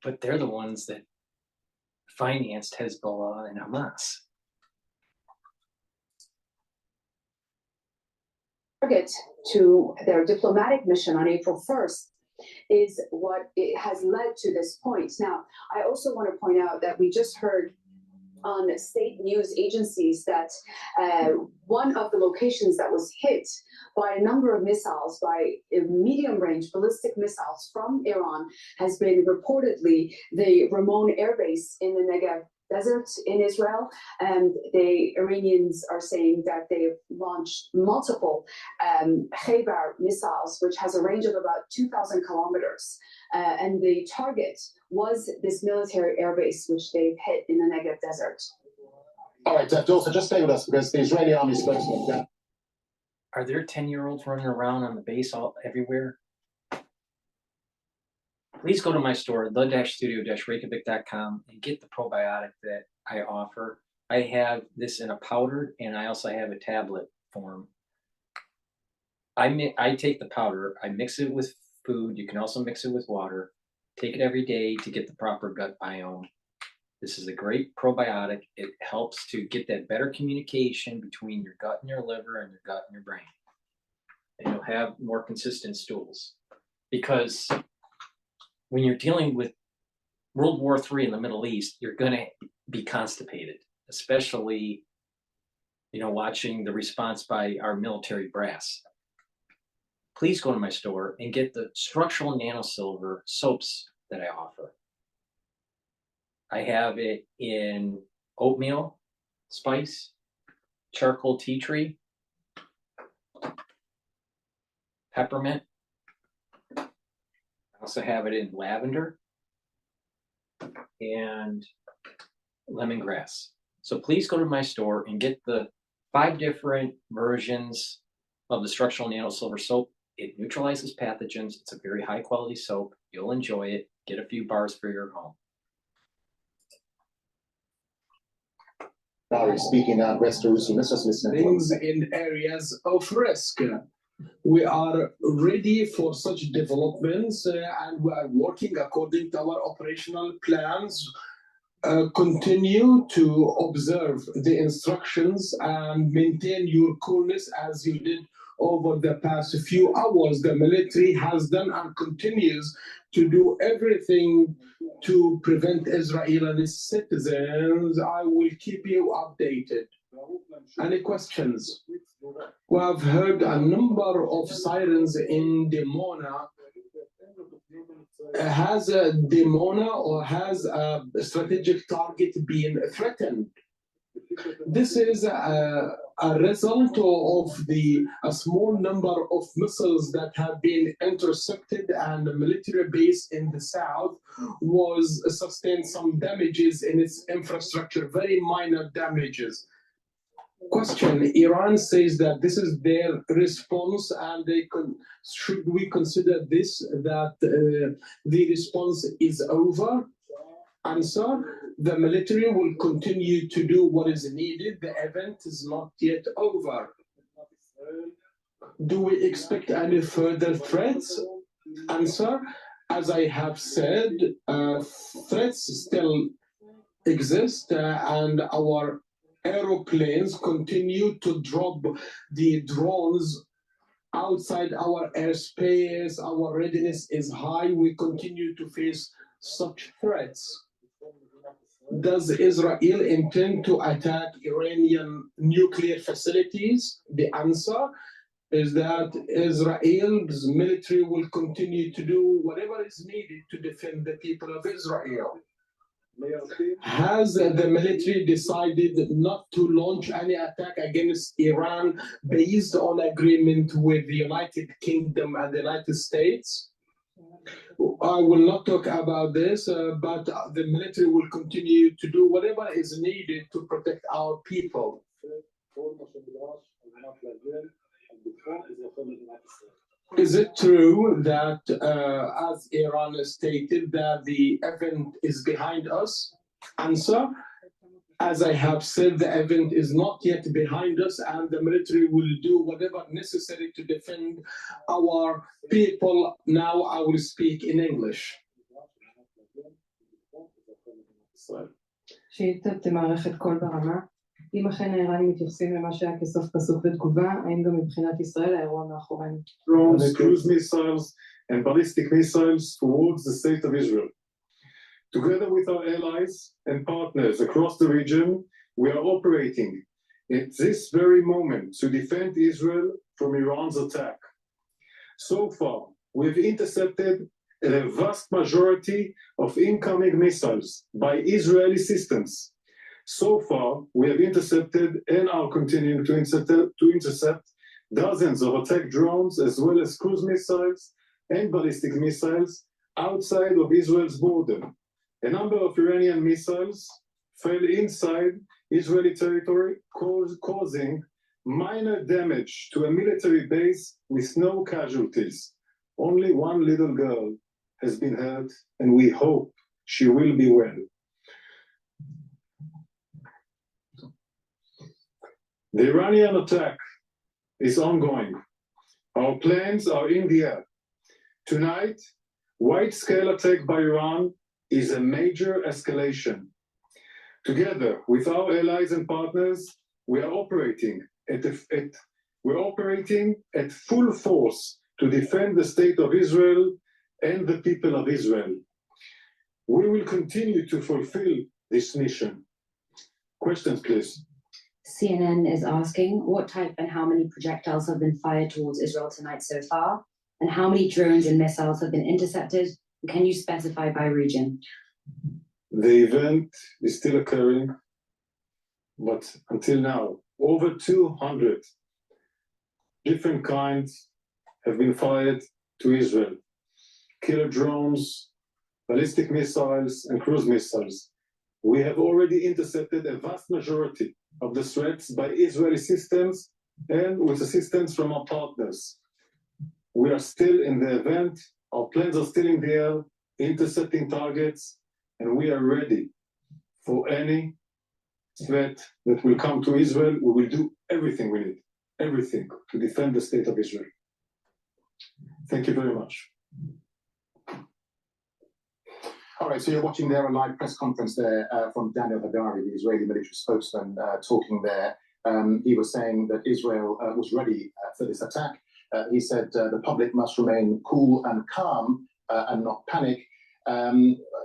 But they're the ones that financed Hezbollah and Hamas. Target to their diplomatic mission on April 1st is what it has led to this point. Now, I also want to point out that we just heard on state news agencies that one of the locations that was hit by a number of missiles, by medium-range ballistic missiles from Iran, has been reportedly the Ramon Air Base in the Negev Desert in Israel, and the Iranians are saying that they've launched multiple Khaybar missiles, which has a range of about 2,000 kilometers, and the target was this military airbase, which they've hit in the Negev Desert. All right, Dorsa, just stay with us because the Israeli army spokesman. Are there 10-year-olds running around on the base everywhere? Please go to my store, the-studio-reykjavik.com, and get the probiotic that I offer. I have this in a powder, and I also have a tablet form. I take the powder, I mix it with food. You can also mix it with water. Take it every day to get the proper gut biome. This is a great probiotic. It helps to get that better communication between your gut and your liver and your gut and your brain. And you'll have more consistent stools. Because when you're dealing with World War III in the Middle East, you're going to be constipated, especially, watching the response by our military brass. Please go to my store and get the structural nanosilver soaps that I offer. I have it in oatmeal, spice, charcoal tea tree, peppermint. I also have it in lavender and lemongrass. So please go to my store and get the 5 different versions of the structural nanosilver soap. It neutralizes pathogens. It's a very high quality soap. You'll enjoy it. Get a few bars for your home. Barry speaking now, Westeros, Mrs. Listening. Things in areas of risk. We are ready for such developments and we are working according to our operational plans. Continue to observe the instructions and maintain your coolness as you did over the past few hours. The military has done and continues to do everything to prevent Israel and its citizens. I will keep you updated. Any questions? We have heard a number of sirens in Dimona. Has Dimona or has a strategic target been threatened? This is a result of a small number of missiles that have been intercepted, and the military base in the south was sustained some damages in its infrastructure, very minor damages. Question: Iran says that this is their response, and should we consider this that the response is over? Answer: the military will continue to do what is needed. The event is not yet over. Do we expect any further threats? Answer: as I have said, threats still exist, and our aeroplanes continue to drop the drones outside our airspace. Our readiness is high. We continue to face such threats. Does Israel intend to attack Iranian nuclear facilities? The answer is that Israel's military will continue to do whatever is needed to defend the people of Israel. Has the military decided not to launch any attack against Iran based on agreement with the United Kingdom and the United States? I will not talk about this, but the military will continue to do whatever is needed to protect our people. Is it true that, as Iran stated, that the event is behind us? Answer: as I have said, the event is not yet behind us, and the military will do whatever necessary to defend our people. Now I will speak in English. שאילתת מערכת קול ברמה. אם אכן האיראנים מתייחסים למה שהיה כסוף פסוק ותגובה, האם גם מבחינת ישראל האירוע מאחורינו? Drones, cruise missiles, and ballistic missiles towards the state of Israel. Together with our allies and partners across the region, we are operating at this very moment to defend Israel from Iran's attack. So far, we've intercepted a vast majority of incoming missiles by Israeli systems. So far, we have intercepted and are continuing to intercept dozens of attack drones as well as cruise missiles and ballistic missiles outside of Israel's border. A number of Iranian missiles fell inside Israeli territory, causing minor damage to a military base with no casualties. Only one little girl has been hurt, and we hope she will be well. The Iranian attack is ongoing. Our plans are in the air. Tonight, wide-scale attack by Iran is a major escalation. Together with our allies and partners, we are operating at full force to defend the state of Israel and the people of Israel. We will continue to fulfill this mission Questions, please. CNN is asking, what type and how many projectiles have been fired towards Israel tonight so far? And how many drones and missiles have been intercepted? Can you specify by region? The event is still occurring, but until now, over 200 different kinds have been fired to Israel. Killer drones, ballistic missiles, and cruise missiles. We have already intercepted a vast majority of the threats by Israeli systems and with assistance from our partners. We are still in the event, our planes are still in the air, intercepting targets, and we are ready for any threat that will come to Israel. We will do everything we need, everything to defend the state of Israel. Thank you very much. All right, so you're watching there a live press conference there from Daniel Hagari, the Israeli military spokesman, talking there. He was saying that Israel was ready for this attack. He said the public must remain cool and calm and not panic.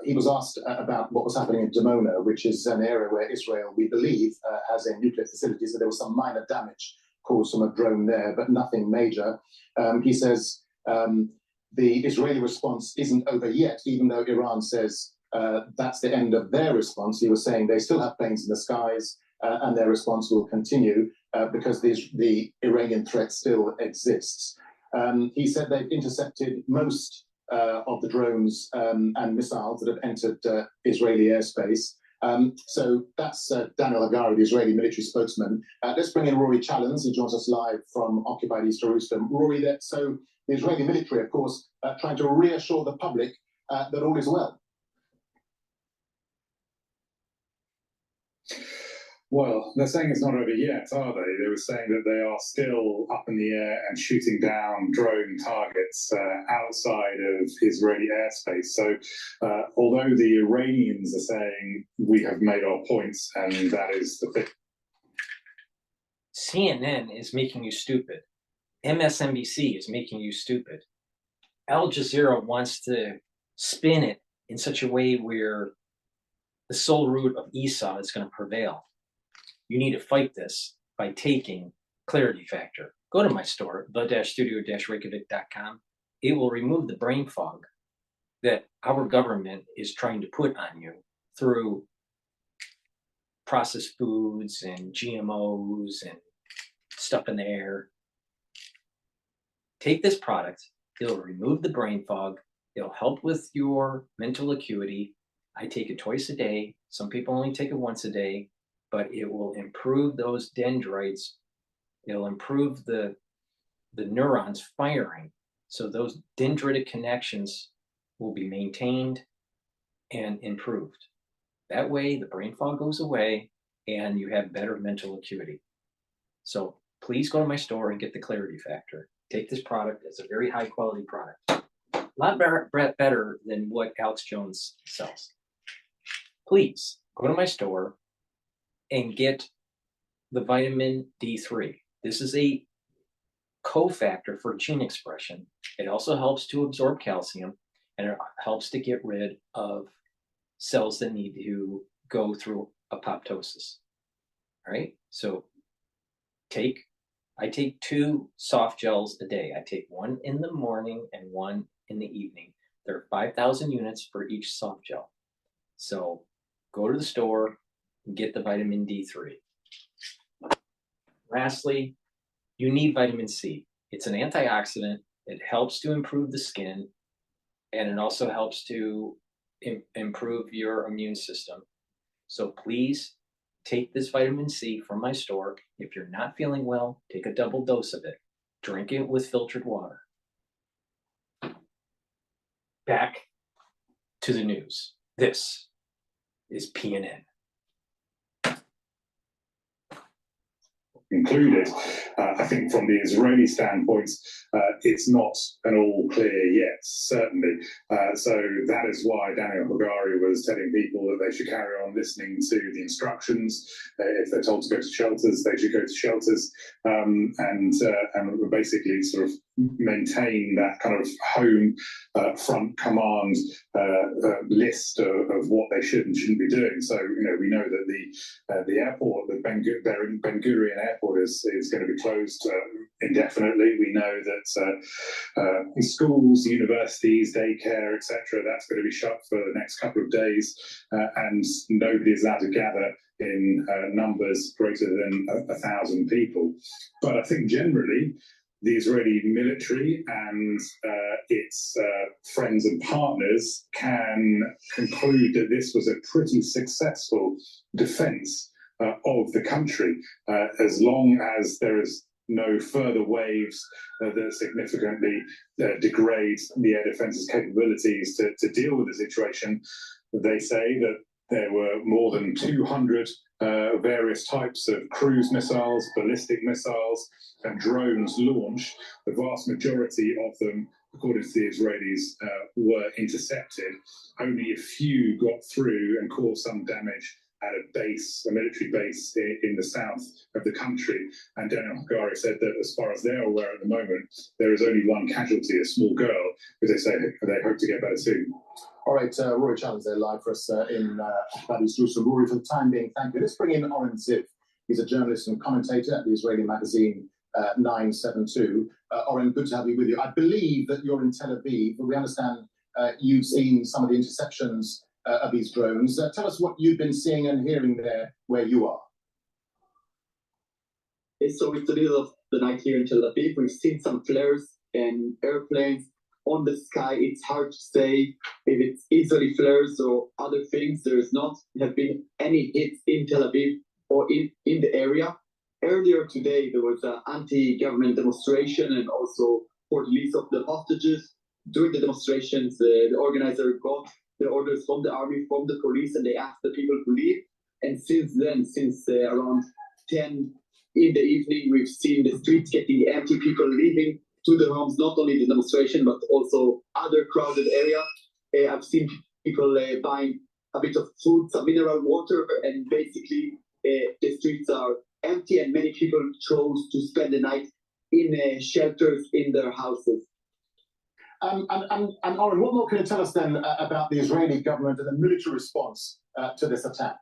He was asked about what was happening in Dimona, which is an area where Israel, we believe, has a nuclear facility. So there was some minor damage caused from a drone there, but nothing major. He says the Israeli response isn't over yet, even though Iran says that's the end of their response. He was saying they still have planes in the skies and their response will continue because the Iranian threat still exists. He said they've intercepted most of the drones and missiles that have entered Israeli airspace. So that's Daniel Hagari, the Israeli military spokesman. Let's bring in Rory Challens. He joins us live from occupied East Jerusalem. Rory, so the Israeli military, of course, trying to reassure the public that all is well. Well, they're saying it's not over yet, are they? They were saying that they are still up in the air and shooting down drone targets outside of Israeli airspace. So although the Iranians are saying we have made our points and that is the thing. CNN is making you stupid. MSNBC is making you stupid. Al Jazeera wants to spin it in such a way where the soul root of Esau is going to prevail. You need to fight this by taking Clarity Factor. Go to my store, the-studio-reykjavik.com. It will remove the brain fog that our government is trying to put on you through processed foods and GMOs and stuff in the air. Take this product. It'll remove the brain fog. It'll help with your mental acuity. I take it twice a day. Some people only take it once a day, but it will improve those dendrites. It'll improve the neurons firing. So those dendritic connections will be maintained and improved. That way, the brain fog goes away and you have better mental acuity. So please go to my store and get the Clarity Factor. Take this product. It's a very high quality product. A lot better than what Alex Jones sells. Please go to my store and get the vitamin D3. This is a cofactor for gene expression. It also helps to absorb calcium and it helps to get rid of cells that need to go through apoptosis. All right, so I take 2 soft gels a day. I take one in the morning and one in the evening. There are 5,000 units for each soft gel. So go to the store and get the vitamin D3. Lastly, you need vitamin C. It's an antioxidant. It helps to improve the skin, and it also helps to improve your immune system. So please take this vitamin C from my store. If you're not feeling well, take a double dose of it. Drink it with filtered water. Back to the news. This is PNN. Included. I think from the Israeli standpoint, it's not an all clear yet, certainly. So that is why Daniel Hagari was telling people that they should carry on listening to the instructions. If they're told to go to shelters, they should go to shelters, and basically sort of maintain that kind of home front command list of what they should and shouldn't be doing. So, we know that the airport, the Ben Gurion Airport, is going to be closed indefinitely. We know that schools, universities, daycare, etc., that's going to be shut for the next couple of days, and nobody is allowed to gather in numbers greater than 1,000 people. But I think generally, the Israeli military and its friends and partners can conclude that this was a pretty successful defense of the country, as long as there is no further waves that significantly degrade the air defense's capabilities to deal with the situation. They say that there were more than 200 various types of cruise missiles, ballistic missiles, and drones launched. The vast majority of them, according to the Israelis, were intercepted. Only a few got through and caused some damage at a military base in the south of the country. And Daniel Hagari said that as far as they're aware at the moment, there is only one casualty, a small girl, who they say they hope to get better soon. All right, Rory Challen's there live for us in East Jerusalem. Rory, for the time being, thank you. Let's bring in Oren Ziv. He's a journalist and commentator at the Israeli magazine 972. Oren, good to have you with you. I believe that you're in Tel Aviv, but we understand you've seen some of the interceptions of these drones. Tell us what you've been seeing and hearing there where you are. So it's the middle of the night here in Tel Aviv. We've seen some flares and airplanes on the sky. It's hard to say if it's Israeli flares or other things. There is not have been any hits in Tel Aviv or in the area. Earlier today, there was an anti-government demonstration and also for release of the hostages. During the demonstrations, the organizer got the orders from the army, from the police, and they asked the people to leave. And since then, since around 10 in the evening, we've seen the streets getting empty, people leaving to their homes, not only the demonstration, but also other crowded areas. I've seen people buying a bit of food, some mineral water, and basically the streets are empty, and many people chose to spend the night in shelters in their houses. And Oren, what more can you tell us then about the Israeli government and the military response to this attack?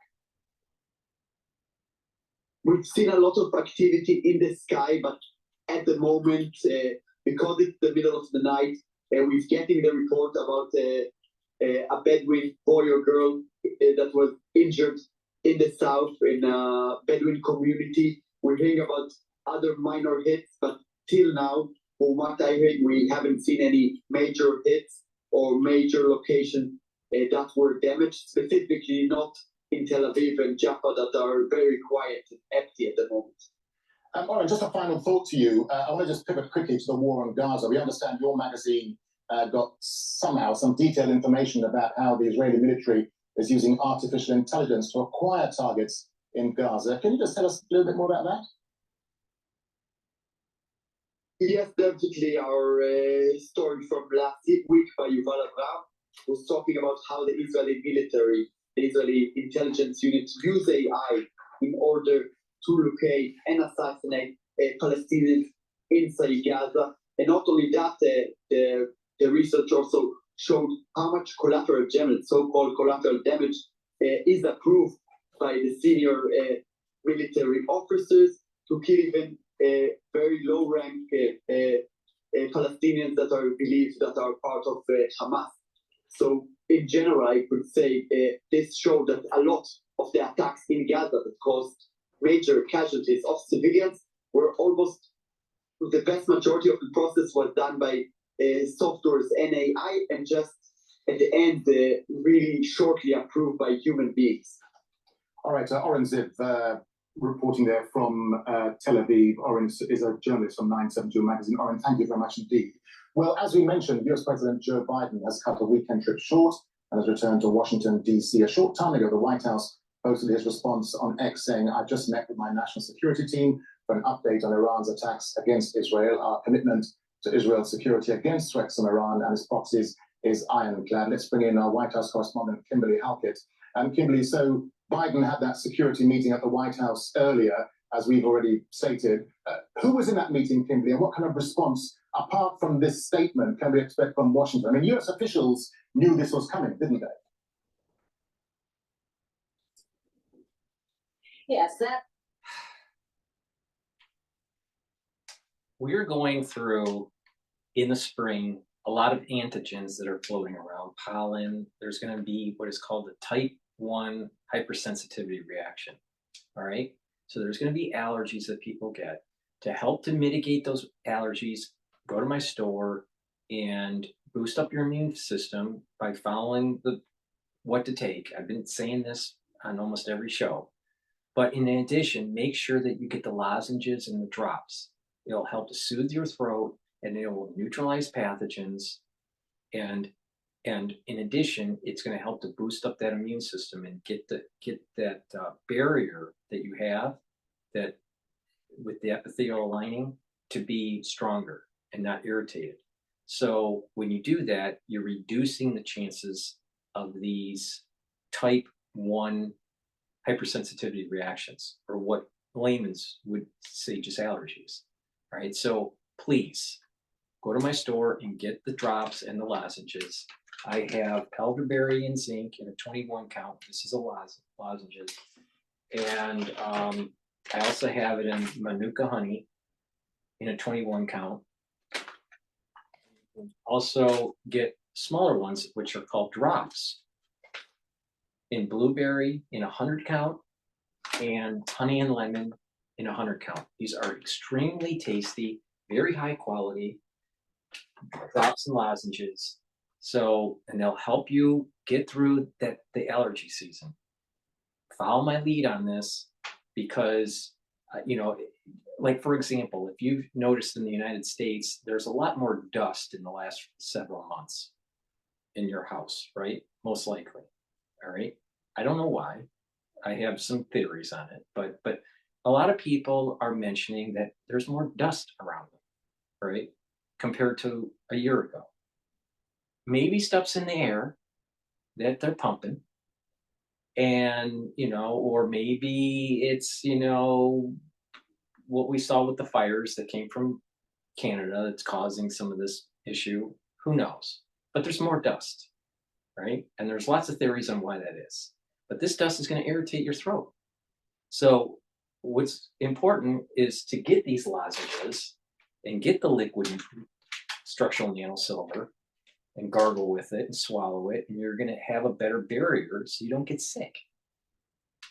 We've seen a lot of activity in the sky, but at the moment, because it's the middle of the night, we're getting the report about a Bedouin boy or girl that was injured in the south in a Bedouin community. We're hearing about other minor hits, but till now, from what I heard, we haven't seen any major hits or major locations that were damaged, specifically not in Tel Aviv and Jaffa, that are very quiet and empty at the moment. Oren, just a final thought to you. I want to just pivot quickly to the war on Gaza. We understand your magazine got somehow some detailed information about how the Israeli military is using artificial intelligence to acquire targets in Gaza. Can you just tell us a little bit more about that? Yes, definitely. Our story from last week by Yuval Abraham was talking about how the Israeli military, the Israeli intelligence unit, use AI in order to locate and assassinate Palestinians inside Gaza. And not only that, the research also showed how much collateral damage, so-called collateral damage, is approved by the senior military officers to kill even very low-rank Palestinians that are believed that are part of Hamas. So in general, I could say this showed that a lot of the attacks in Gaza that caused major casualties of civilians were almost, the vast majority of the process was done by softwares and AI, and just at the end, really shortly approved by human beings. All right, Oren Ziv, reporting there from Tel Aviv. Oren is a journalist from 972 magazine. Oren, thank you very much indeed. Well, as we mentioned, US President Joe Biden has cut a weekend trip short and has returned to Washington, D.C. A short time ago, the White House posted his response on X saying, "I just met with my national security team for an update on Iran's attacks against Israel. Our commitment to Israel's security against threats from Iran and its proxies is ironclad." Let's bring in our White House correspondent, Kimberly Halkett. Kimberly, so Biden had that security meeting at the White House earlier. as we've already stated. Who was in that meeting, Kimberly, and what kind of response, apart from this statement, can we expect from Washington? I mean, US officials knew this was coming, didn't they? Yes, that. We're going through, in the spring, a lot of antigens that are floating around, pollen. There's going to be what is called a type 1 hypersensitivity reaction, all right? So there's going to be allergies that people get. To help to mitigate those allergies, go to my store and boost up your immune system by following what to take. I've been saying this on almost every show. But in addition, make sure that you get the lozenges and the drops. It'll help to soothe your throat, and it will neutralize pathogens. And in addition, it's going to help to boost up that immune system and get that barrier that you have, that with the epithelial lining, to be stronger and not irritated. So when you do that, you're reducing the chances of these type 1 hypersensitivity reactions, or what layman's would say just allergies. All right, so please go to my store and get the drops and the lozenges. I have elderberry and zinc in a 21 count. This is a lozenges. And I also have it in Manuka honey in a 21 count. Also get smaller ones, which are called drops, in blueberry in 100 count, and honey and lemon in 100 count. These are extremely tasty, very high quality drops and lozenges. So, and they'll help you get through the allergy season. Follow my lead on this, because like, for example, if you've noticed in the United States, there's a lot more dust in the last several months in your house, right? Most likely. All right. I don't know why. I have some theories on it, but a lot of people are mentioning that there's more dust around them, right? Compared to a year ago. Maybe stuff's in the air that they're pumping, and, or maybe it's, what we saw with the fires that came from Canada that's causing some of this issue. Who knows? But there's more dust, right? And there's lots of theories on why that is. But this dust is going to irritate your throat. So what's important is to get these lozenges and get the liquid structural nanosilver and gargle with it and swallow it, and you're going to have a better barrier so you don't get sick.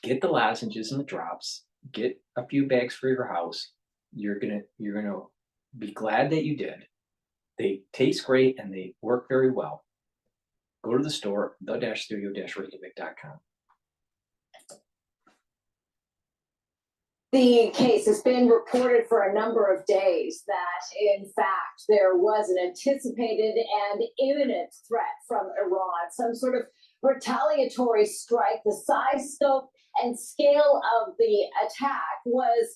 Get the lozenges and the drops. Get a few bags for your house. You're gonna be glad that you did. They taste great and they work very well. Go to the store, the-studio-reykjavik.com. The case has been reported for a number of days that, in fact, there was an anticipated and imminent threat from Iran, some sort of retaliatory strike. The size, scope, and scale of the attack was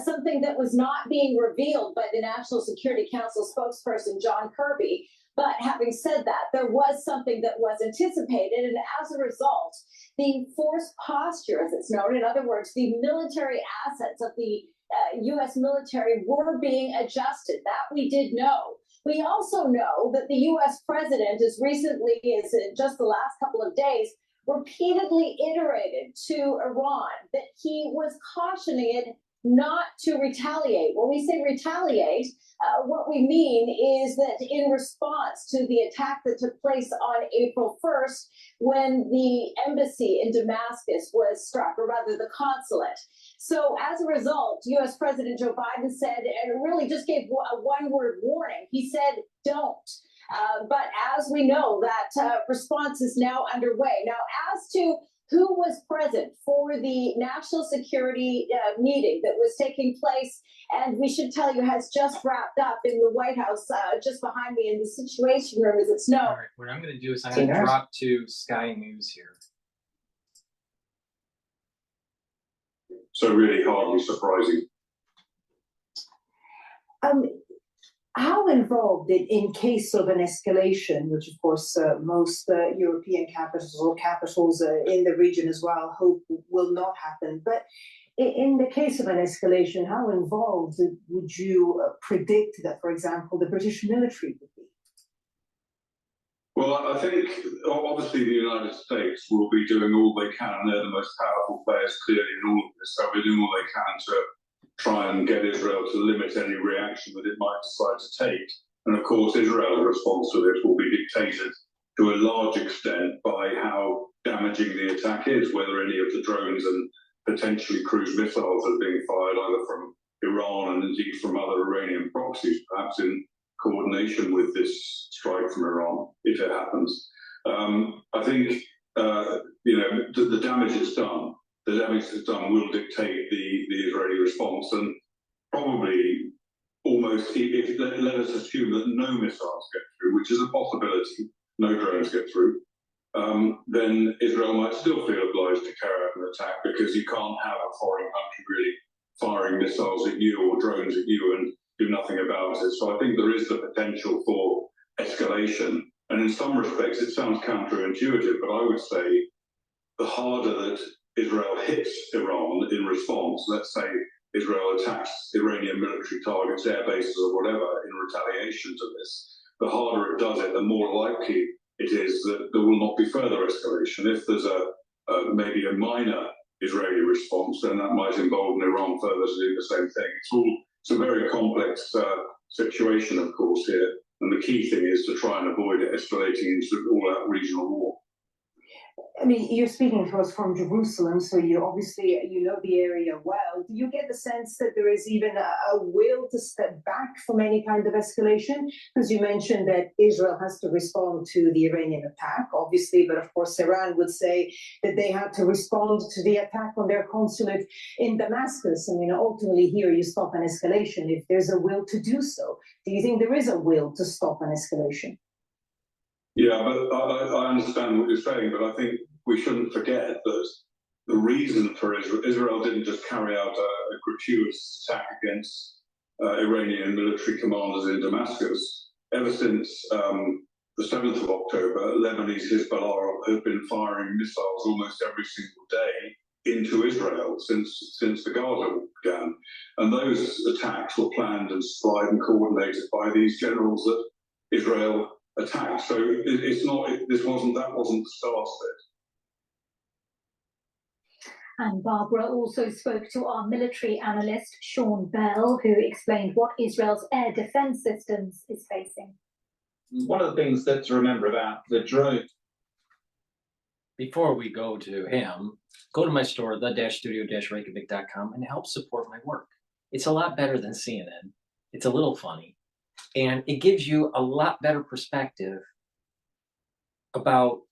something that was not being revealed by the National Security Council spokesperson, John Kirby. But having said that, there was something that was anticipated, and as a result, the force posture, as it's known, in other words, the military assets of the U.S. military were being adjusted. That we did know. We also know that the U.S. president, as recently as in just the last couple of days, repeatedly iterated to Iran that he was cautioning it not to retaliate. When we say retaliate, what we mean is that in response to the attack that took place on April 1st, when the embassy in Damascus was struck, or rather the consulate. So as a result, U.S. President Joe Biden said, and really just gave a one-word warning. He said, don't. But as we know, that response is now underway. Now, as to who was present for the national security meeting that was taking place, and we should tell you has just wrapped up in the White House, just behind me in the Situation Room, as it's known. All right, what I'm going to do is I'm going to drop to Sky News here. So really hardly surprising. How involved in case of an escalation, which of course most European capitals or capitals in the region as well hope will not happen, but In the case of an escalation, how involved would you predict that, for example, the British military would be? Well, I think obviously the United States will be doing all they can. They're the most powerful players clearly in all of this. They'll be doing all they can to try and get Israel to limit any reaction that it might decide to take. And of course, Israel's response to this will be dictated to a large extent by how damaging the attack is, whether any of the drones and potentially cruise missiles are being fired either from Iran and indeed from other Iranian proxies, perhaps in coordination with this strike from Iran, if it happens. I think the damage it's done, will dictate the Israeli response, and probably almost if let us assume that no missiles get through, which is a possibility, no drones get through, then Israel might still feel obliged to carry out an attack, because you can't have a foreign country really firing missiles at you or drones at you and do nothing about it. So I think there is the potential for escalation. And in some respects, it sounds counterintuitive, but I would say the harder that Israel hits Iran in response, let's say Israel attacks Iranian military targets, air bases or whatever, in retaliation to this, the harder it does it, the more likely it is that there will not be further escalation. If there's maybe a minor Israeli response, then that might embolden Iran further to do the same thing. It's a very complex situation, of course, here. And the key thing is to try and avoid it escalating into all-out regional war. I mean, you're speaking to us from Jerusalem, so you know the area well. Do you get the sense that there is even a will to step back from any kind of escalation? Because you mentioned that Israel has to respond to the Iranian attack, obviously, but of course Iran would say that they had to respond to the attack on their consulate in Damascus. I mean, ultimately here you stop an escalation if there's a will to do so. Do you think there is a will to stop an escalation? Yeah, but I understand what you're saying, but I think we shouldn't forget that the reason for Israel didn't just carry out a gratuitous attack against Iranian military commanders in Damascus. Ever since the 7th of October, Lebanese Hezbollah have been firing missiles almost every single day into Israel since the Gaza war began. And those attacks were planned and supplied and coordinated by these generals that Israel attacked. So that wasn't the start of it. And Barbara also spoke to our military analyst, Sean Bell, who explained what Israel's air defense systems is facing. One of the things that to remember about the drone. Before we go to him, go to my store, the-studio-reykjavik.com, and help support my work. It's a lot better than CNN. It's a little funny. And it gives you a lot better perspective about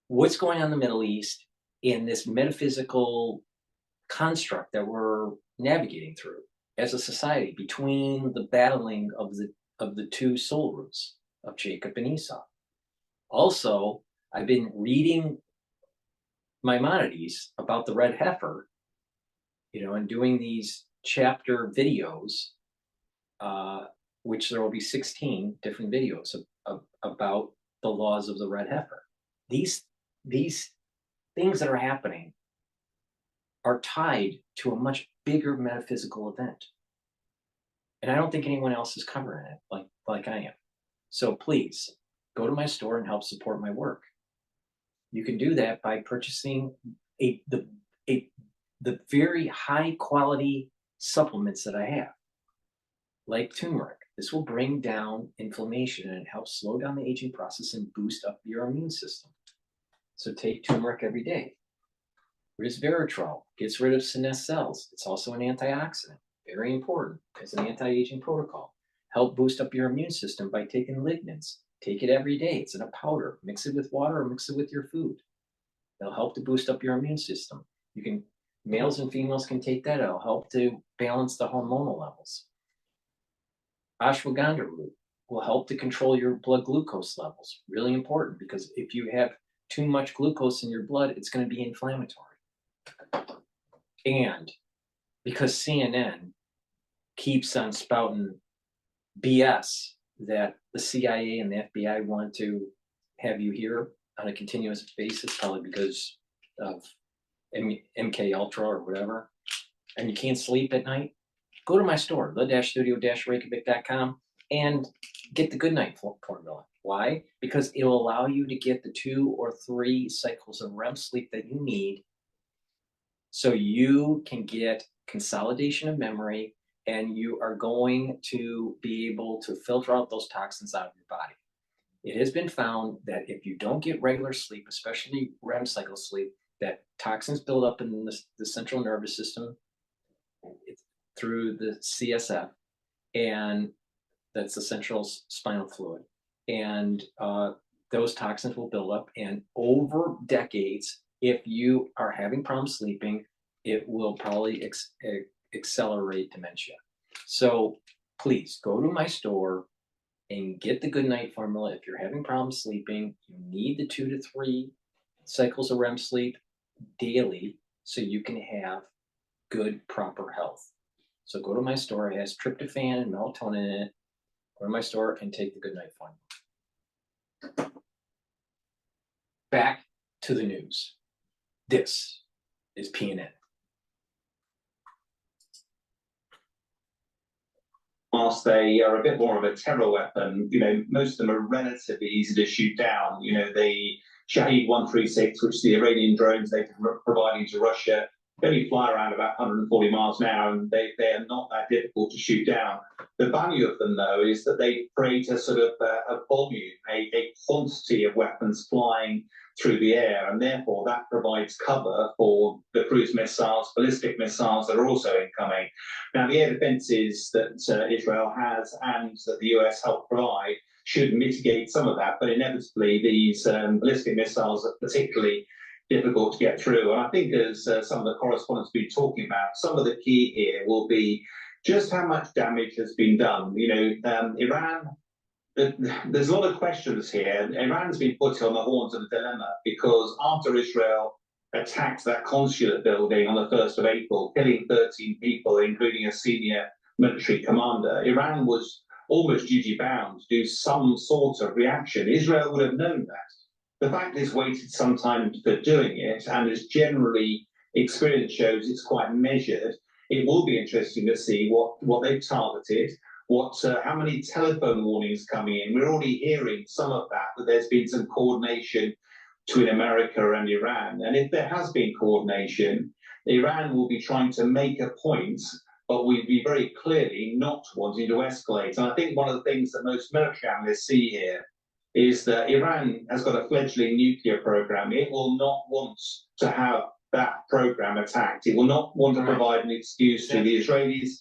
what's going on in the Middle East in this metaphysical construct that we're navigating through as a society between the battling of the two soul roots of Jacob and Esau. Also, I've been reading Maimonides about the red heifer, and doing these chapter videos, which there will be 16 different videos about the laws of the red heifer. These things that are happening are tied to a much bigger metaphysical event. And I don't think anyone else is covering it like I am. So please, go to my store and help support my work. You can do that by purchasing the very high quality supplements that I have, like turmeric. This will bring down inflammation and help slow down the aging process and boost up your immune system. So take turmeric every day. Resveratrol gets rid of senescent cells. It's also an antioxidant, very important as an anti-aging protocol. Help boost up your immune system by taking lignans. Take it every day. It's in a powder. Mix it with water or mix it with your food. It'll help to boost up your immune system. Males and females can take that. It'll help to balance the hormonal levels. Ashwagandha root will help to control your blood glucose levels. Really important, because if you have too much glucose in your blood, it's going to be inflammatory. And because CNN keeps on spouting BS that the CIA and the FBI want to have you hear on a continuous basis, probably because of MK Ultra or whatever, and you can't sleep at night, go to my store, the-studio-reykjavik.com, and get the Good Night formula. Why? Because it will allow you to get the 2 or 3 cycles of REM sleep that you need so you can get consolidation of memory, and you are going to be able to filter out those toxins out of your body. It has been found that if you don't get regular sleep, especially REM cycle sleep, that toxins build up in the central nervous system through the CSF, and that's the central spinal fluid. And those toxins will build up, and over decades, if you are having problems sleeping, it will probably accelerate dementia. So please go to my store and get the Good Night formula. If you're having problems sleeping, you need the 2 to 3 cycles of REM sleep daily so you can have good, proper health. So go to my store. It has tryptophan and melatonin in it. Go to my store and take the Good Night formula. Back to the news. This is PNN. Whilst they are a bit more of a terror weapon, most of them are relatively easy to shoot down. The Shahed 136, which the Iranian drones they've been providing to Russia, they only fly around about 140 miles an hour, and they are not that difficult to shoot down. The value of them, though, is that they create a sort of a volume, a quantity of weapons flying through the air, and therefore that provides cover for the cruise missiles, ballistic missiles that are also incoming. Now, the air defences that Israel has and that the US helped provide should mitigate some of that, but inevitably these ballistic missiles are particularly difficult to get through. And I think, as some of the correspondents have been talking about, some of the key here will be just how much damage has been done. Iran, there's a lot of questions here. Iran's been put on the horns of a dilemma because after Israel attacked that consulate building on the 1st of April, killing 13 people, including a senior military commander, Iran was almost duty-bound to do some sort of reaction. Israel would have known that. The fact is, waited some time for doing it, and as generally experience shows, it's quite measured. It will be interesting to see what they've targeted, how many telephone warnings coming in. We're already hearing some of that there's been some coordination between America and Iran. And if there has been coordination, Iran will be trying to make a point, but we'd be very clearly not wanting to escalate. And I think one of the things that most military analysts see here is that Iran has got a fledgling nuclear program. It will not want to have that program attacked. It will not want to provide an excuse to the Israelis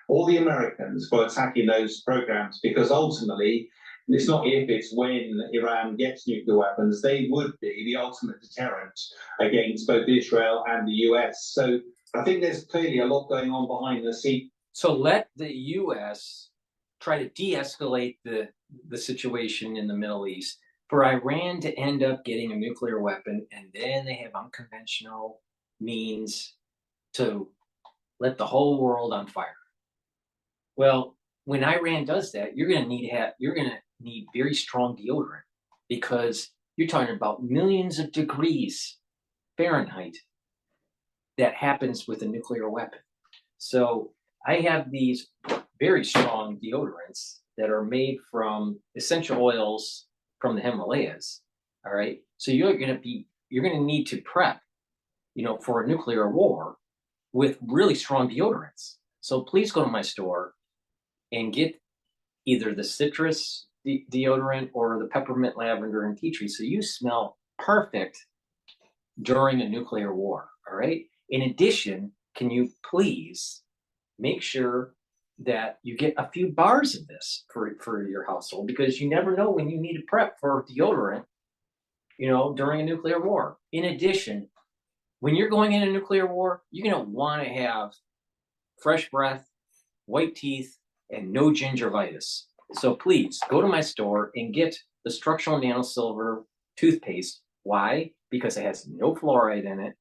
or the Americans for attacking those programs, because ultimately, it's not if, it's when Iran gets nuclear weapons, they would be the ultimate deterrent against both Israel and the US. So I think there's clearly a lot going on behind the scenes. So let the US try to de-escalate the situation in the Middle East for Iran to end up getting a nuclear weapon, and then they have unconventional means to let the whole world on fire. Well, when Iran does that, you're going to need very strong deodorant, because you're talking about millions of degrees Fahrenheit that happens with a nuclear weapon. So I have these very strong deodorants that are made from essential oils from the Himalayas. All right. So you're going to need to prep, for a nuclear war with really strong deodorants. So please go to my store and get either the citrus deodorant or the peppermint, lavender, and tea tree, so you smell perfect during a nuclear war. All right. In addition, can you please make sure that you get a few bars of this for your household, because you never know when you need to prep for deodorant, during a nuclear war. In addition, when you're going in a nuclear war, you're going to want to have fresh breath, white teeth, and no gingivitis. So please go to my store and get the structural nanosilver toothpaste. Why? Because it has no fluoride in it,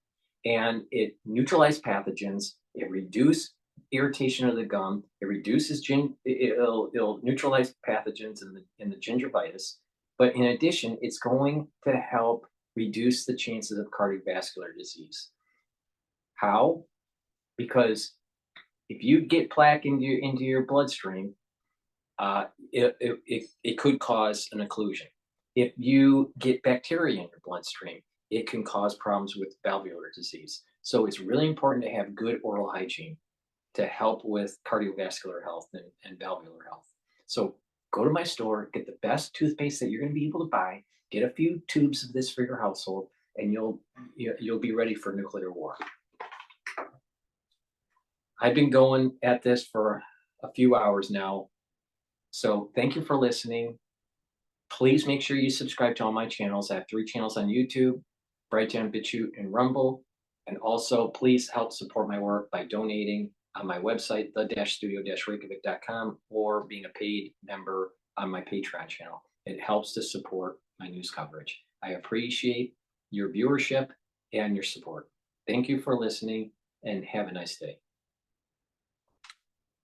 and it neutralizes pathogens. It reduces irritation of the gum. It reduces it'll neutralize pathogens in the gingivitis. But in addition, it's going to help reduce the chances of cardiovascular disease. How? Because If you get plaque into your bloodstream, it could cause an occlusion. If you get bacteria in your bloodstream, it can cause problems with valvular disease. So it's really important to have good oral hygiene to help with cardiovascular health and valvular health. So go to my store, get the best toothpaste that you're going to be able to buy, get a few tubes of this for your household, and you'll be ready for nuclear war. I've been going at this for a few hours now. So thank you for listening. Please make sure you subscribe to all my channels. I have 3 channels on YouTube, Brighteon, Bitchute, and Rumble. And also, please help support my work by donating on my website, the-studio-reykjavik.com, or being a paid member on my Patreon channel. It helps to support my news coverage. I appreciate your viewership and your support. Thank you for listening, and have a nice day.